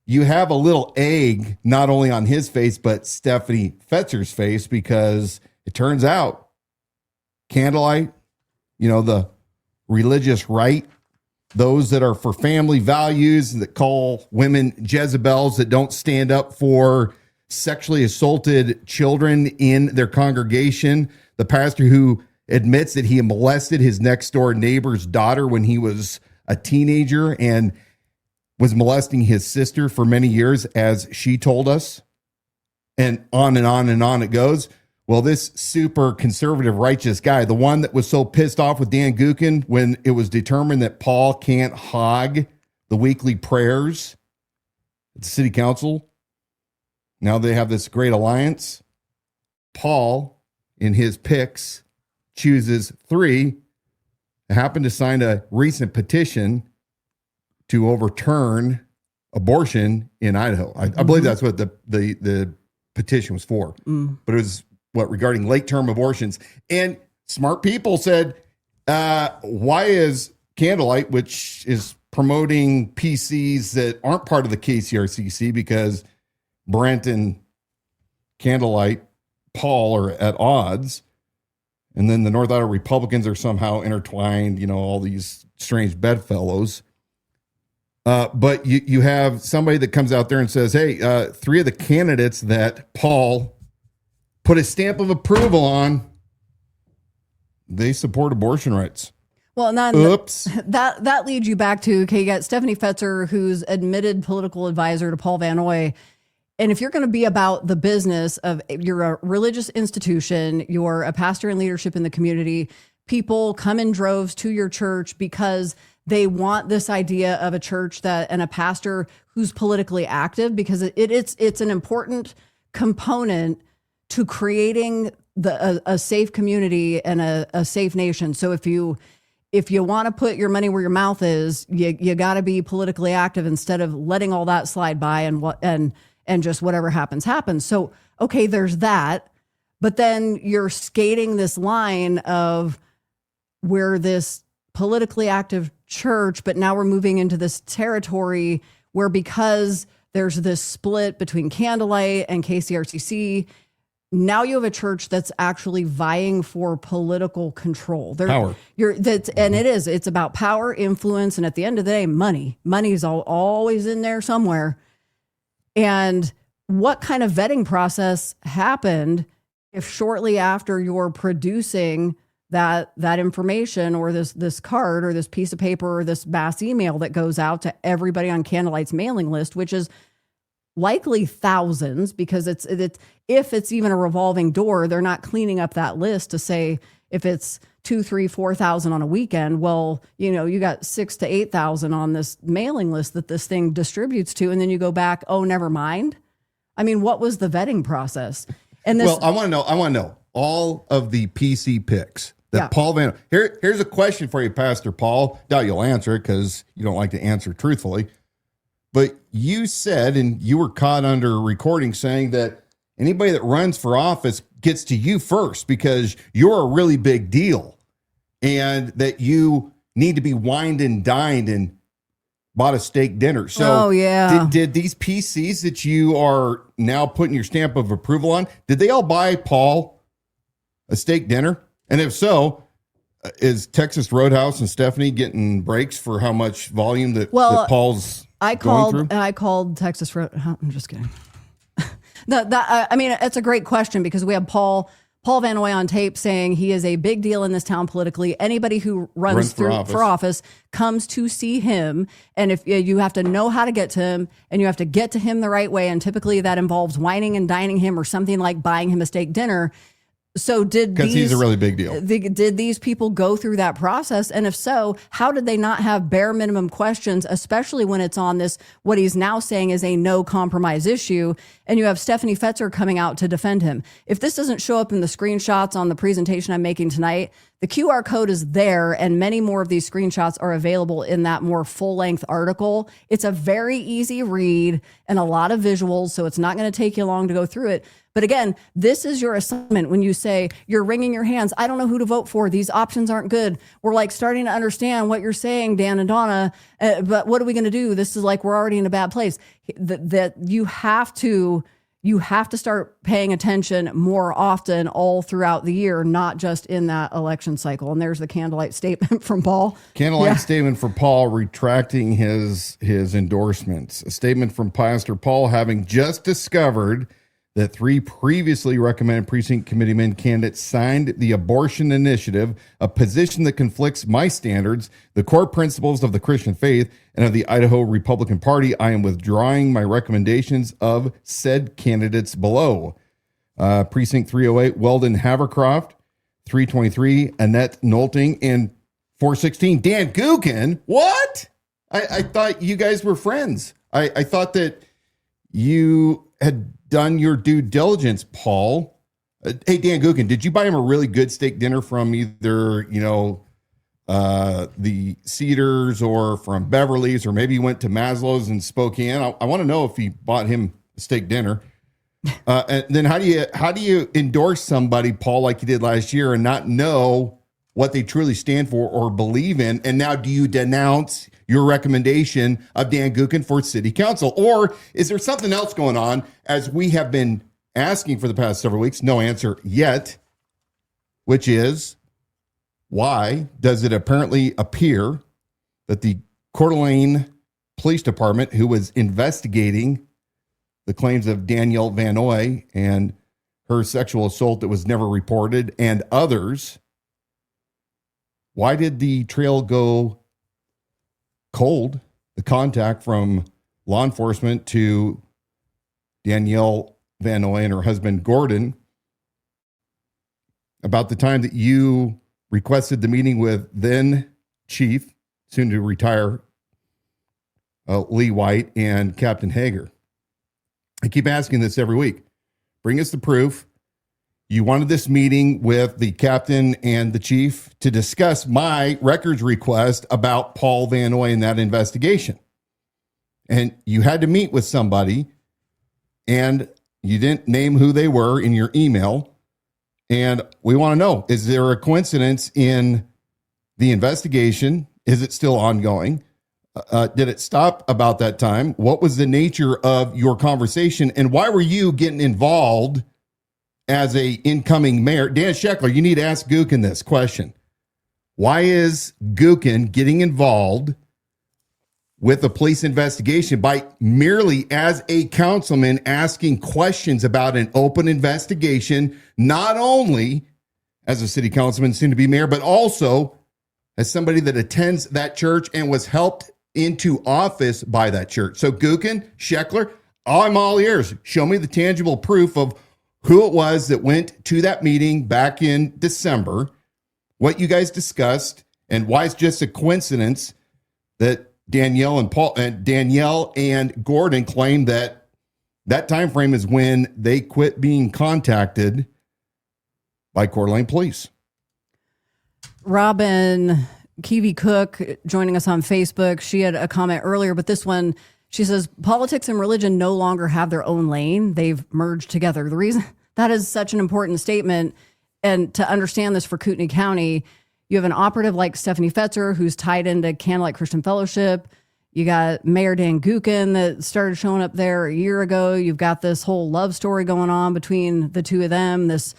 you have a little egg not only on his face, but Stephanie Fetzer's face, because it turns out candlelight, the religious right, those that are for family values, that call women Jezebels, that don't stand up for sexually assaulted children in their congregation, the pastor who admits that he molested his next door neighbor's daughter when he was a teenager and was molesting his sister for many years, as she told us, and on and on and on it goes. Well, this super conservative, righteous guy, the one that was so pissed off with Dan Gookin when it was determined that Paul can't hog the weekly prayers at the city council, now they have this great alliance. Paul, in his picks, chooses 3, happened to sign a recent petition to overturn abortion in Idaho. I believe that's what the petition was for. But it was regarding late-term abortions. And smart people said, why is Candlelight, which is promoting PCs that aren't part of the KCRCC, because Brent and Candlelight, Paul, are at odds, and then the North Idaho Republicans are somehow intertwined, all these strange bedfellows. But you have somebody that comes out there and says, hey, 3 of the candidates that Paul put a stamp of approval on, they support abortion rights. Well, oops. That leads you back to, you got Stephanie Fetzer, who's admitted political advisor to Paul Van Noy. And if you're going to be about the business of, you're a religious institution, you're a pastor in leadership in the community, people come in droves to your church because they want this idea of a church and a pastor who's politically active, because it's an important component to creating a safe community and a safe nation. So if you want to put your money where your mouth is, you got to be politically active instead of letting all that slide by and just whatever happens. So, okay, there's that. But then you're skating this line of where this politically active church, but now we're moving into this territory where, because there's this split between Candlelight and KCRCC, now you have a church that's actually vying for political control. Power. And it's about power, influence, and at the end of the day, money. Money's always in there somewhere. And what kind of vetting process happened if shortly after you're producing that information, or this card or this piece of paper or this mass email that goes out to everybody on Candlelight's mailing list, which is likely thousands, because if it's even a revolving door, they're not cleaning up that list to say if it's 2,000, 3,000, 4,000 on a weekend. Well, you got 6,000 to 8,000 on this mailing list that this thing distributes to, and then you go back, oh, never mind. I mean, what was the vetting process? And this, I want to know all of the PC picks that Paul Van. Here's a question for you, Pastor Paul. Doubt you'll answer it because you don't like to answer truthfully. But you said, and you were caught under recording, saying that anybody that runs for office gets to you first because you're a really big deal, and that you need to be wined and dined and bought a steak dinner. So did these PCs that you are now putting your stamp of approval on, did they all buy Paul a steak dinner? And if so, is Texas Roadhouse and Stephanie getting breaks for how much volume that Paul's going through? I called Texas Road. I'm just kidding. I mean, it's a great question, because we have Paul Paul Vannoy on tape saying he is a big deal in this town politically. Anybody who runs for office comes to see him. And if you have to know how to get to him, and you have to get to him the right way. And typically that involves whining and dining him, or something like buying him a steak dinner. So because he's a really big deal. Did these people go through that process? And if so, how did they not have bare minimum questions, especially when it's on this, what he's now saying is a no compromise issue, and you have Stephanie Fetzer coming out to defend him? If this doesn't show up in the screenshots on the presentation I'm making tonight, the QR code is there, and many more of these screenshots are available in that more full-length article. It's a very easy read and a lot of visuals, so it's not going to take you long to go through it. But again, this is your assignment when you say you're wringing your hands. I don't know who to vote for. These options aren't good. We're like starting to understand what you're saying, Dan and Dawna, but what are we going to do? This is like we're already in a bad place. That you have to start paying attention more often all throughout the year, not just in that election cycle. And there's the candlelight statement from Paul. Candlelight statement for Paul retracting his endorsements. A statement from Pastor Paul having just discovered that 3 previously recommended precinct committeeman candidates signed the abortion initiative, a position that conflicts my standards, the core principles of the Christian faith, and of the Idaho Republican Party. I am withdrawing my recommendations of said candidates below. Precinct 308, Weldon Havercroft, 323, Annette Nolting, and 416, Dan Gookin. What? I thought you guys were friends. I thought that you had done your due diligence, Paul. Hey, Dan Gookin, did you buy him a really good steak dinner from either, the Cedars or from Beverly's, or maybe you went to Maslow's in Spokane? I want to know if he bought him a steak dinner. And then how do you endorse somebody, Paul, like you did last year, and not know what they truly stand for or believe in? And now do you denounce your recommendation of Dan Gookin for city council? Or is there something else going on, as we have been asking for the past several weeks? No answer yet, which is, why does it apparently appear that the Coeur d'Alene Police Department, who was investigating the claims of Danielle Vannoy and her sexual assault that was never reported and others, why did the trail go cold? The contact from law enforcement to Danielle Vannoy and her husband Gordon about the time that you requested the meeting with then Chief, soon to retire, Lee White, and Captain Hager. I keep asking this every week. Bring us the proof. You wanted this meeting with the captain and the chief to discuss my records request about Paul Vannoy and that investigation. And you had to meet with somebody, and you didn't name who they were in your email. And we want to know, is there a coincidence in the investigation? Is it still ongoing? Did it stop about that time? What was the nature of your conversation? And why were you getting involved as a incoming mayor? Dan Sheckler, you need to ask Gookin this question. Why is Gookin getting involved with the police investigation by merely as a councilman asking questions about an open investigation, not only as a city councilman, soon to be mayor, but also as somebody that attends that church and was helped into office by that church? So Gookin, Sheckler, I'm all ears. Show me the tangible proof of who it was that went to that meeting back in December, what you guys discussed, and why it's just a coincidence that Danielle and Gordon claimed that that time frame is when they quit being contacted by Coeur d'Alene police. Robin Kiwi Cook joining us on Facebook. She had a comment earlier, but this one, she says, politics and religion no longer have their own lane. They've merged together. The reason that is such an important statement, and to understand this for Kootenai County, you have an operative like Stephanie Fetzer, who's tied into Candlelight Christian Fellowship. You got Mayor Dan Gookin that started showing up there a year ago. You've got this whole love story going on between the two of them, this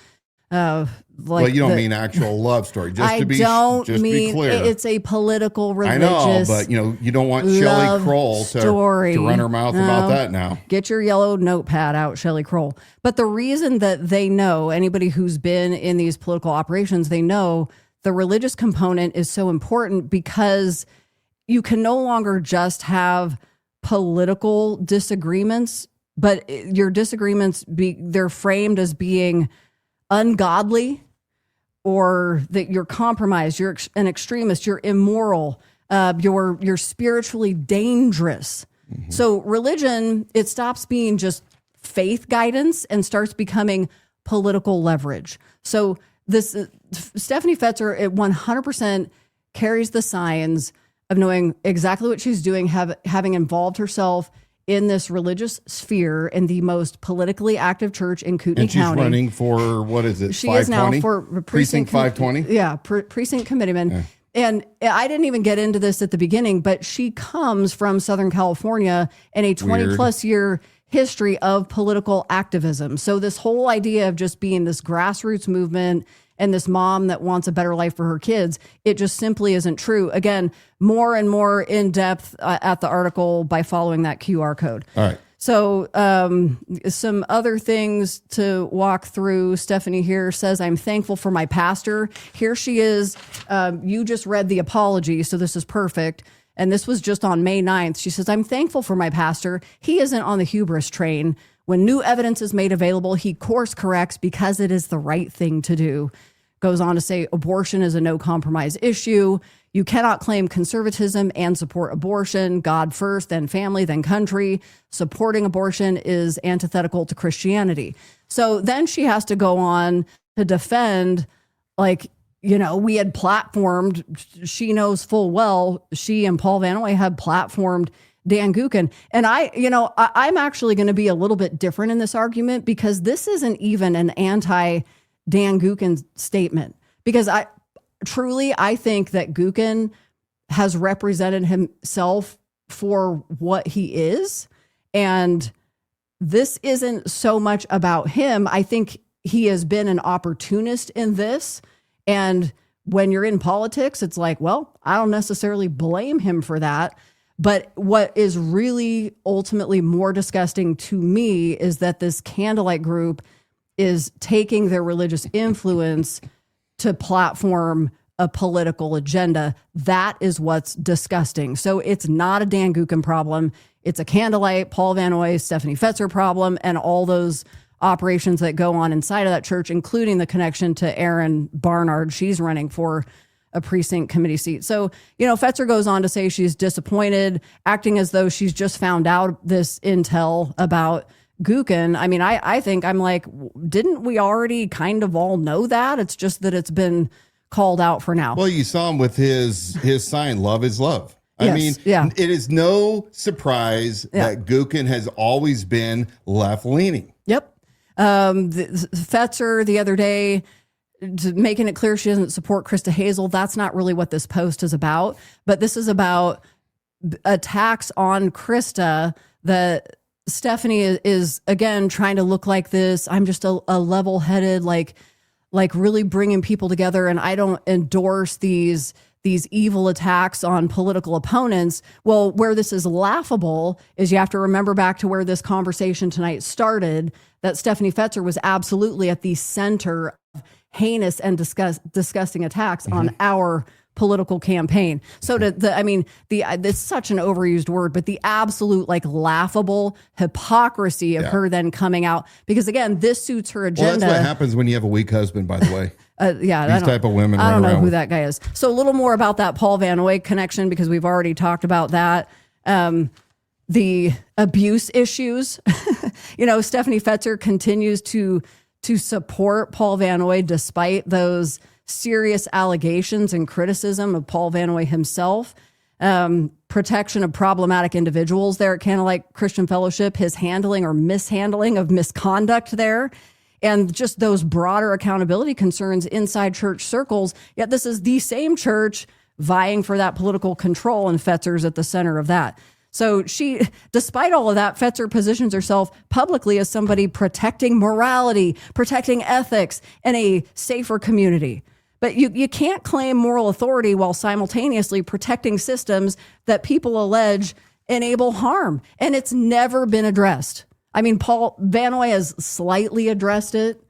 Well, you don't mean actual love story. Just to be clear, it's a political religious. I know, but you don't want Shelley Kroll to run her mouth about that now. Get your yellow notepad out, Shelley Kroll. But the reason that they know, anybody who's been in these political operations, they know the religious component is so important because you can no longer just have political disagreements, but your disagreements they're framed as being ungodly, or that you're compromised, you're an extremist, you're immoral, you're spiritually dangerous. Mm-hmm. So religion, it stops being just faith guidance and starts becoming political leverage. So this Stephanie Fetzer, it 100% carries the signs of knowing exactly what she's doing, having involved herself in this religious sphere in the most politically active church in Kootenai and she's County. Running for, what is it, she is now for precinct 520? Yeah, precinct committeeman. Yeah. And I didn't even get into this at the beginning, but she comes from Southern California and a 20-plus year history of political activism. So this whole idea of just being this grassroots movement and this mom that wants a better life for her kids, it just simply isn't true. Again, more and more in depth at the article by following that QR code. All right. So some other things to walk through. Stephanie here says, I'm thankful for my pastor. Here she is. You just read the apology, so this is perfect. And this was just on May 9th. She says, I'm thankful for my pastor. He isn't on the hubris train. When new evidence is made available, he course corrects because it is the right thing to do. Goes on to say abortion is a no compromise issue. You cannot claim conservatism and support abortion. God first, then family, then country. Supporting abortion is antithetical to Christianity. So then she has to go on to defend, we had platformed, she knows full well, she and Paul Vanoy had platformed Dan Gookin. And I'm actually going to be a little bit different in this argument because this isn't even an anti-Dan Gookin statement. Because I think that Gookin has represented himself for what he is. And this isn't so much about him. I think he has been an opportunist in this. And when you're in politics, it's like, well, I don't necessarily blame him for that. But what is really ultimately more disgusting to me is that this Candlelight group is taking their religious influence to platform a political agenda. That is what's disgusting. So it's not a Dan Gookin problem. It's a Candlelight, Paul Vanoy, Stephanie Fetzer problem, and all those operations that go on inside of that church, including the connection to Erin Barnard. She's running for a precinct committee seat. So, Fetzer goes on to say she's disappointed, acting as though she's just found out this intel about Gookin. I mean, I think I'm like, didn't we already kind of all know that? It's just that it's been called out for now. Well, you saw him with his sign, love is love. I mean, it is no surprise that Gookin has always been left-leaning. Yep. Fetzer the other day, making it clear she doesn't support Krista Hazel. That's not really what this post is about. But this is about attacks on Krista that Stephanie is again trying to look like this. I'm just a level-headed, like really bringing people together, and I don't endorse these evil attacks on political opponents. Well, where this is laughable is you have to remember back to where this conversation tonight started, that Stephanie Fetzer was absolutely at the center of heinous and disgusting attacks on our political campaign. So it's such an overused word, but the absolute laughable hypocrisy of her then coming out, because again, this suits her agenda. Well, that's what happens when you have a weak husband, by the way. These type of women. I don't know who that guy is. So a little more about that Paul Vanoy connection, because we've already talked about that. The abuse issues. Stephanie Fetzer continues to support Paul Vanoy despite those serious allegations and criticism of Paul Vanoy himself. Protection of problematic individuals there at Candlelight Christian Fellowship, his handling or mishandling of misconduct there, and just those broader accountability concerns inside church circles. Yet this is the same church vying for that political control, and Fetzer's at the center of that. So she, despite all of that, Fetzer positions herself publicly as somebody protecting morality, protecting ethics, and a safer community. But you can't claim moral authority while simultaneously protecting systems that people allege enable harm. And it's never been addressed. I mean, Paul Vanoy has slightly addressed it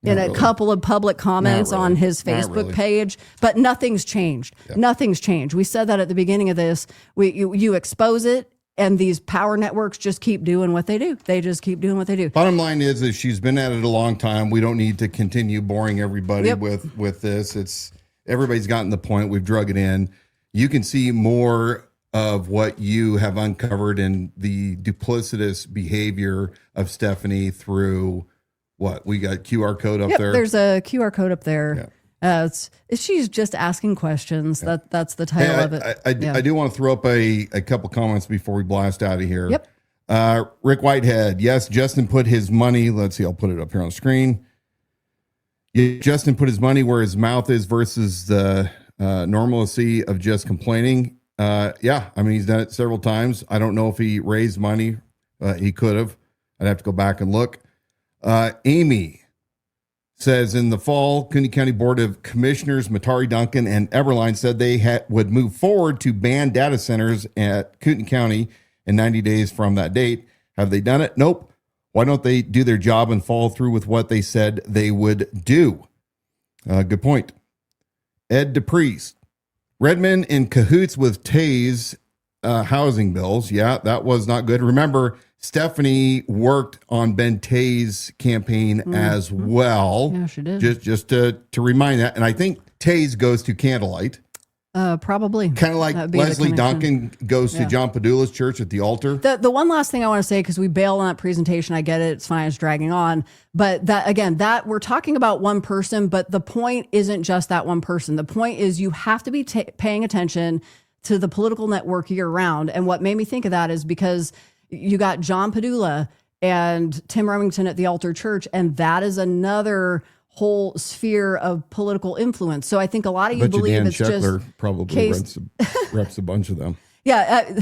in a couple of public comments on his Facebook page, but nothing's changed. Yep. Nothing's changed. We said that at the beginning of this. You expose it, and these power networks just keep doing what they do. They just keep doing what they do. Bottom line is she's been at it a long time. We don't need to continue boring everybody with this. Everybody's gotten the point. We've drug it in. You can see more of what you have uncovered in the duplicitous behavior of Stephanie through what we got QR code up there. There's a QR code up there. Yeah. She's just asking questions. Yeah. That's the title of it. I do want to throw up a couple comments before we blast out of here. Yep. Rick Whitehead. Yes, Justin put his money. Let's see. I'll put it up here on the screen. Justin put his money where his mouth is versus the normalcy of just complaining. Yeah, I mean, he's done it several times. I don't know if he raised money. He could have. I'd have to go back and look. Amy says in the fall, Kootenai County Board of Commissioners, Matari Duncan and Eberline said they would move forward to ban data centers at Kootenai County in 90 days from that date. Have they done it? Nope. Why don't they do their job and follow through with what they said they would do? Good point. Ed DePriest. Redmond in cahoots with Tay's housing bills. Yeah, that was not good. Remember, Stephanie worked on Ben Tay's campaign as well. Yeah, she did. Just to remind that. And I think Tay's goes to Candlelight. Probably. Kind of like Leslie Duncan goes to John Padula's church at the altar. The one last thing I want to say, because we bailed on that presentation, I get it. It's fine. It's dragging on. But that we're talking about one person, but the point isn't just that one person. The point is you have to be paying attention to the political network year round. And what made me think of that is because you got John Padula and Tim Remington at the altar church, and that is another whole sphere of political influence. So I think a lot of you believe Dan it's Scheckler just probably reps a bunch of them. Yeah,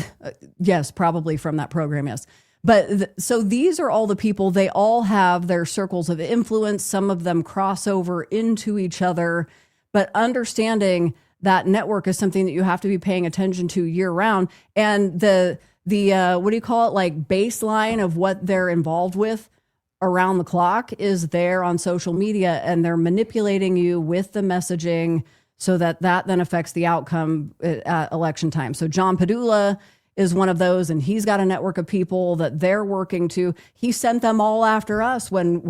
yes, probably from that program, yes. But so these are all the people. They all have their circles of influence. Some of them cross over into each other. But understanding that network is something that you have to be paying attention to year round. And the what do you call it? Like baseline of what they're involved with around the clock is there on social media, and they're manipulating you with the messaging so that then affects the outcome at election time. So John Padula is one of those, and he's got a network of people that they're working to. He sent them all after us when,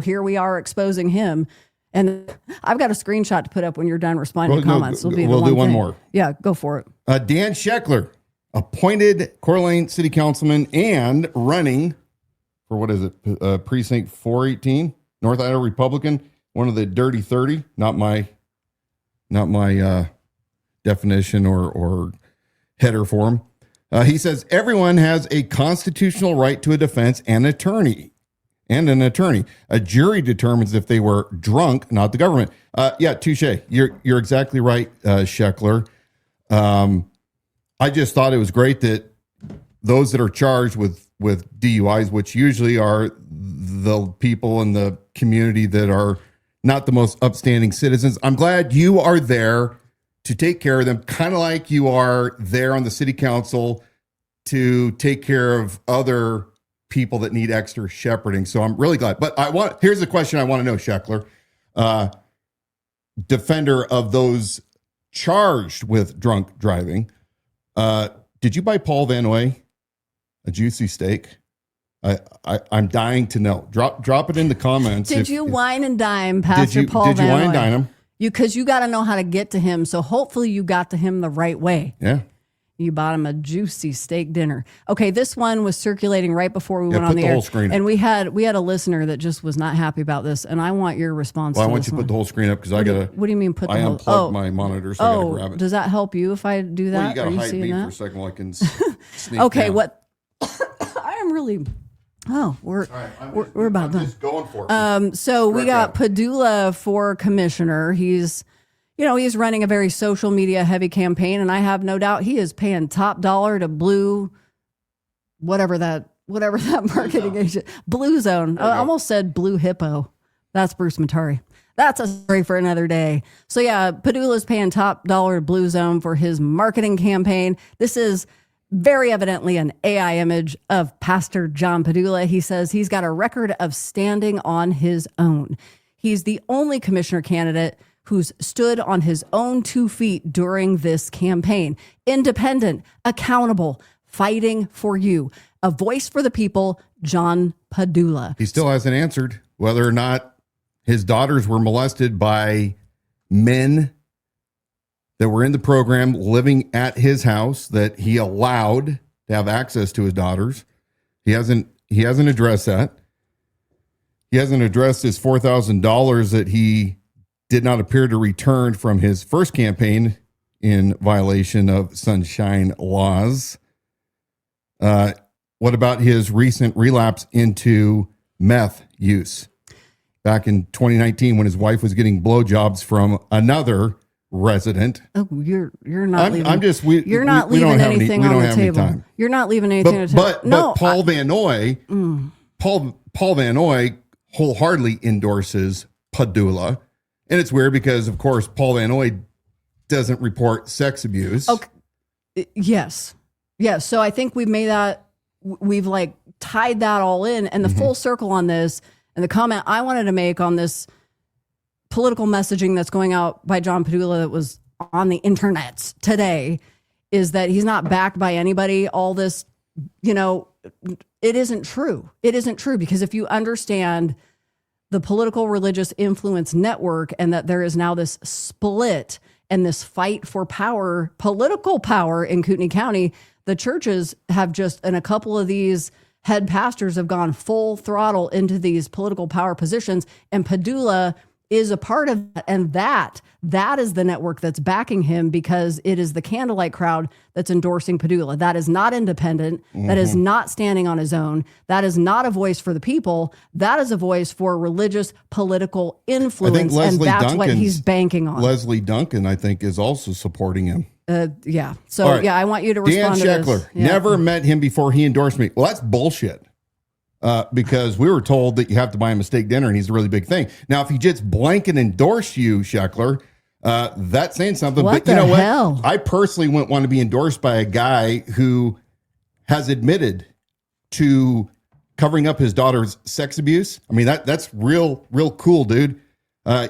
here we are exposing him. And I've got a screenshot to put up when you're done responding to comments. We'll do one more. Yeah, go for it. Dan Scheckler, appointed Coeur d'Alene City Councilman and running for what is it? Precinct 418, North Idaho Republican, one of the dirty 30. Not my definition or header for him. He says everyone has a constitutional right to a defense and an attorney. A jury determines if they were drunk, not the government. Yeah, touche. You're exactly right, Scheckler. I just thought it was great that those that are charged with DUIs, which usually are the people in the community that are not the most upstanding citizens, I'm glad you are there to take care of them, kind of like you are there on the city council to take care of other people that need extra shepherding. So I'm really glad. But here's the question I want to know, Scheckler, defender of those charged with drunk driving. Did you buy Paul Vanoy a juicy steak? I'm dying to know. Drop it in the comments. Did you wine and dime Pastor Paul Vanoy? Did you wine and dine him? Because you got to know how to get to him. So hopefully you got to him the right way. Yeah. You bought him a juicy steak dinner. Okay, this one was circulating right before we went on the air. Whole screen and we had a listener that just was not happy about this, and I want your response. Well, I want you to put the whole screen up because I gotta. What do you mean put the whole? Unplugged my monitor, so I gotta grab it. Does that help you if I do that? Well, you gotta hide me that? for a second while I can sneak Okay, down. what? I am really. Oh, we're about done. Just going for it. So we got Padula for commissioner. He's running a very social media heavy campaign, and I have no doubt he is paying top dollar to blue whatever that marketing agent, Blue Zone. I almost said Blue Hippo. That's Bruce Matari. That's a story for another day. So yeah, Padula's paying top dollar to Blue Zone for his marketing campaign. This is very evidently an AI image of Pastor John Padula. He says he's got a record of standing on his own. He's the only commissioner candidate who's stood on his own 2 feet during this campaign. Independent, accountable, fighting for you. A voice for the people, John Padula. He still hasn't answered whether or not his daughters were molested by men that were in the program living at his house that he allowed to have access to his daughters. He hasn't addressed that. He hasn't addressed his $4,000 that he did not appear to return from his first campaign in violation of sunshine laws. What about his recent relapse into meth use? Back in 2019, when his wife was getting blowjobs from another resident. Oh, you're not leaving. You're not leaving anything on the table. You're not leaving anything on the table. But Paul Van Noy, Paul Van Noy wholeheartedly endorses Padula. And it's weird because, of course, Paul Van Noy doesn't report sex abuse. Okay. Yes. So I think we've like tied that all in, and the full circle on this, and the comment I wanted to make on this political messaging that's going out by John Padula that was on the internet today is that he's not backed by anybody. All this, it isn't true. It isn't true, because if you understand the political religious influence network, and that there is now this split and this fight for power, political power in Kootenai County, the churches have just, and a couple of these head pastors have gone full throttle into these political power positions, and Padula is a part of that. And that is the network that's backing him, because it is the candlelight crowd that's endorsing Padula. That is not independent. That is not standing on his own. That is not a voice for the people. That is a voice for religious political influence. And that's what he's banking on. Leslie Duncan, I think, is also supporting him. Yeah. So, right. I want you to respond Dan to Sheckler, this. Yeah. never met him before he endorsed me. Well, that's bullshit. Because we were told that you have to buy him a steak dinner, and he's a really big thing. Now, if he just blanket endorsed you, Sheckler, that's saying something. What hell? I personally wouldn't want to be endorsed by a guy who has admitted to covering up his daughter's sex abuse. I mean, that's real cool, dude.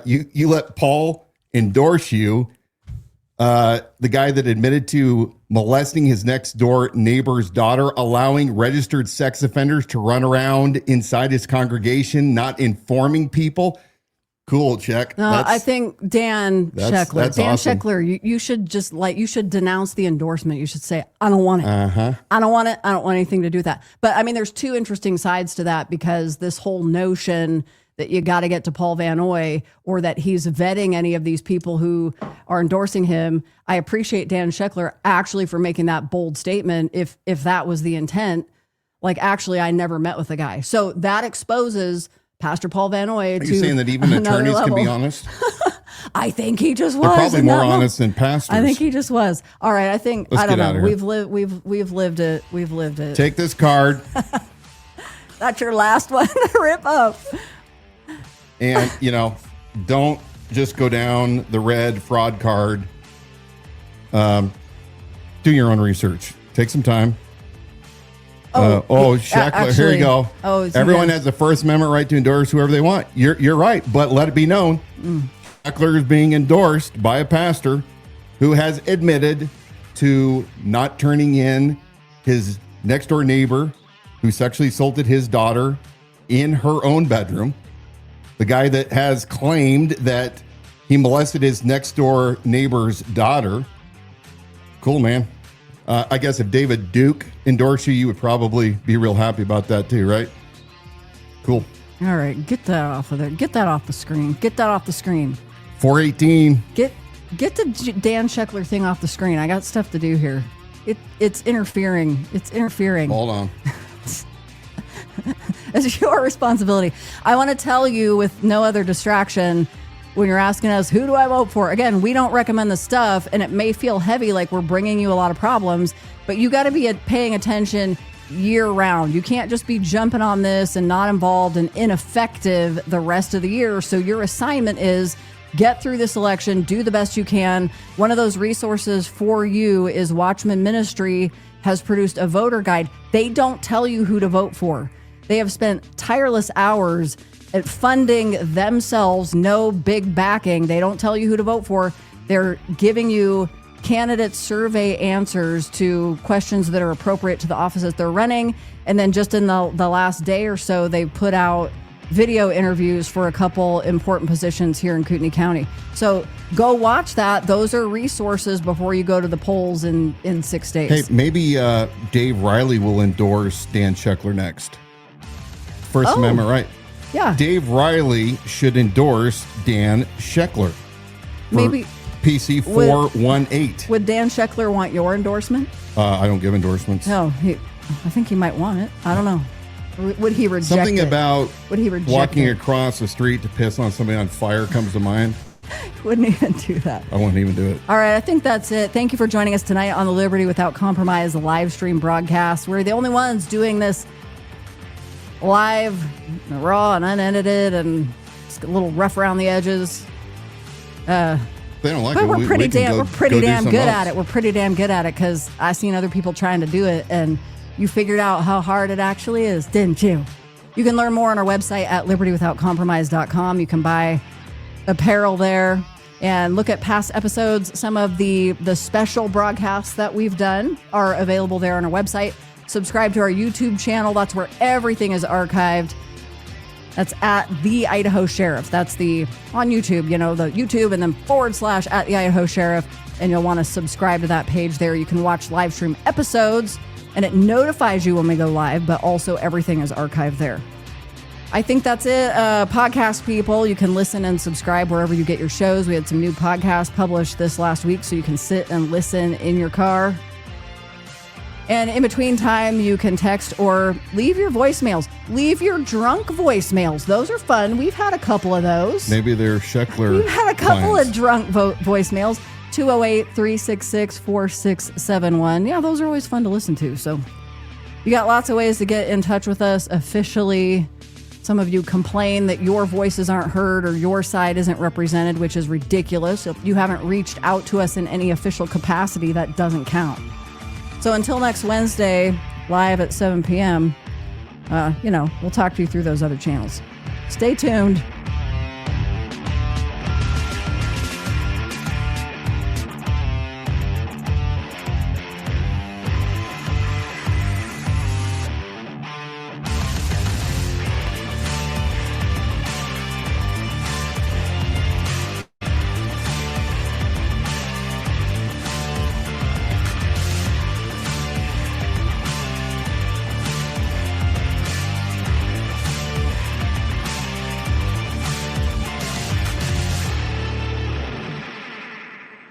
You let Paul endorse you. The guy that admitted to molesting his next door neighbor's daughter, allowing registered sex offenders to run around inside his congregation, not informing people. Cool, check. No, I think Dan Sheckler, awesome. Sheckler, you should just you should denounce the endorsement. You should say, I don't want it. I don't want it. I don't want anything to do with that. But I mean, there's two interesting sides to that, because this whole notion that you got to get to Paul Van Noy, or that he's vetting any of these people who are endorsing him. I appreciate Dan Sheckler actually for making that bold statement. If that was the intent, actually, I never met with the guy. So that exposes Pastor Paul Van Noy. Are you saying that even attorneys can be honest? I think he just was. They're probably more honest than pastors. I think he just was. All right. I think, Let's I don't get out know. of here. We've lived it. We've lived it. Take this card. That's your last one to rip up. And, don't just go down the red fraud card. Do your own research. Take some time. Sheckler, actually, here you go. Everyone yeah. has the First Amendment right to endorse whoever they want. You're right, but let it be known. Sheckler is being endorsed by a pastor who has admitted to not turning in his next door neighbor who sexually assaulted his daughter in her own bedroom. The guy that has claimed that he molested his next door neighbor's daughter. Cool, man. I guess if David Duke endorsed you, you would probably be real happy about that too, right? Cool. All right, get that off of there. Get that off the screen. Get that off the screen. 418. Get the Dan Sheckler thing off the screen. I got stuff to do here. It's interfering. It's interfering. Hold on. It's your responsibility. I want to tell you, with no other distraction, when you're asking us, who do I vote for? Again, we don't recommend the stuff, and it may feel heavy, like we're bringing you a lot of problems, but you got to be paying attention year round. You can't just be jumping on this and not involved and ineffective the rest of the year. So your assignment is get through this election, do the best you can. One of those resources for you is Watchman Ministry has produced a voter guide. They don't tell you who to vote for. They have spent tireless hours at funding themselves, no big backing. They don't tell you who to vote for. They're giving you candidate survey answers to questions that are appropriate to the offices they're running. And then just in the last day or so, they put out video interviews for a couple important positions here in Kootenai County. So go watch that. Those are resources before you go to the polls in 6 days. Hey, maybe Dave Riley will endorse Dan Sheckler next. First Amendment right. Yeah. Dave Riley should endorse Dan Sheckler. Maybe PC 418. Would Dan Sheckler want your endorsement? I don't give endorsements. No, I think he might want it. I don't know. Would he reject Something it? about Would he reject walking it? across the street to piss on somebody on fire comes to mind. Wouldn't even do that. I wouldn't even do it. All right, I think that's it. Thank you for joining us tonight on the Liberty Without Compromise live stream broadcast. We're the only ones doing this live, raw and unedited, and just a little rough around the edges. They don't like but it. We're pretty damn good else. at it. We're pretty damn good at it because I've seen other people trying to do it, and you figured out how hard it actually is, didn't you? You can learn more on our website at libertywithoutcompromise.com. You can buy apparel there and look at past episodes. Some of the special broadcasts that we've done are available there on our website. Subscribe to our YouTube channel. That's where everything is archived. That's at the Idaho Sheriff. That's on YouTube, the YouTube and then / at the Idaho Sheriff. And you'll want to subscribe to that page there. You can watch live stream episodes and it notifies you when we go live, but also everything is archived there. I think that's it. Podcast people, you can listen and subscribe wherever you get your shows. We had some new podcasts published this last week, so you can sit and listen in your car. And in between time, you can text or leave your voicemails. Leave your drunk voicemails. Those are fun. We've had a couple of those. Maybe they're Sheckler. We've had a couple clients. of drunk voicemails. 208-366-4671. Yeah, those are always fun to listen to. So you got lots of ways to get in touch with us officially. Some of you complain that your voices aren't heard or your side isn't represented, which is ridiculous. If you haven't reached out to us in any official capacity, that doesn't count. So until next Wednesday, live at 7 p.m., we'll talk to you through those other channels. Stay tuned.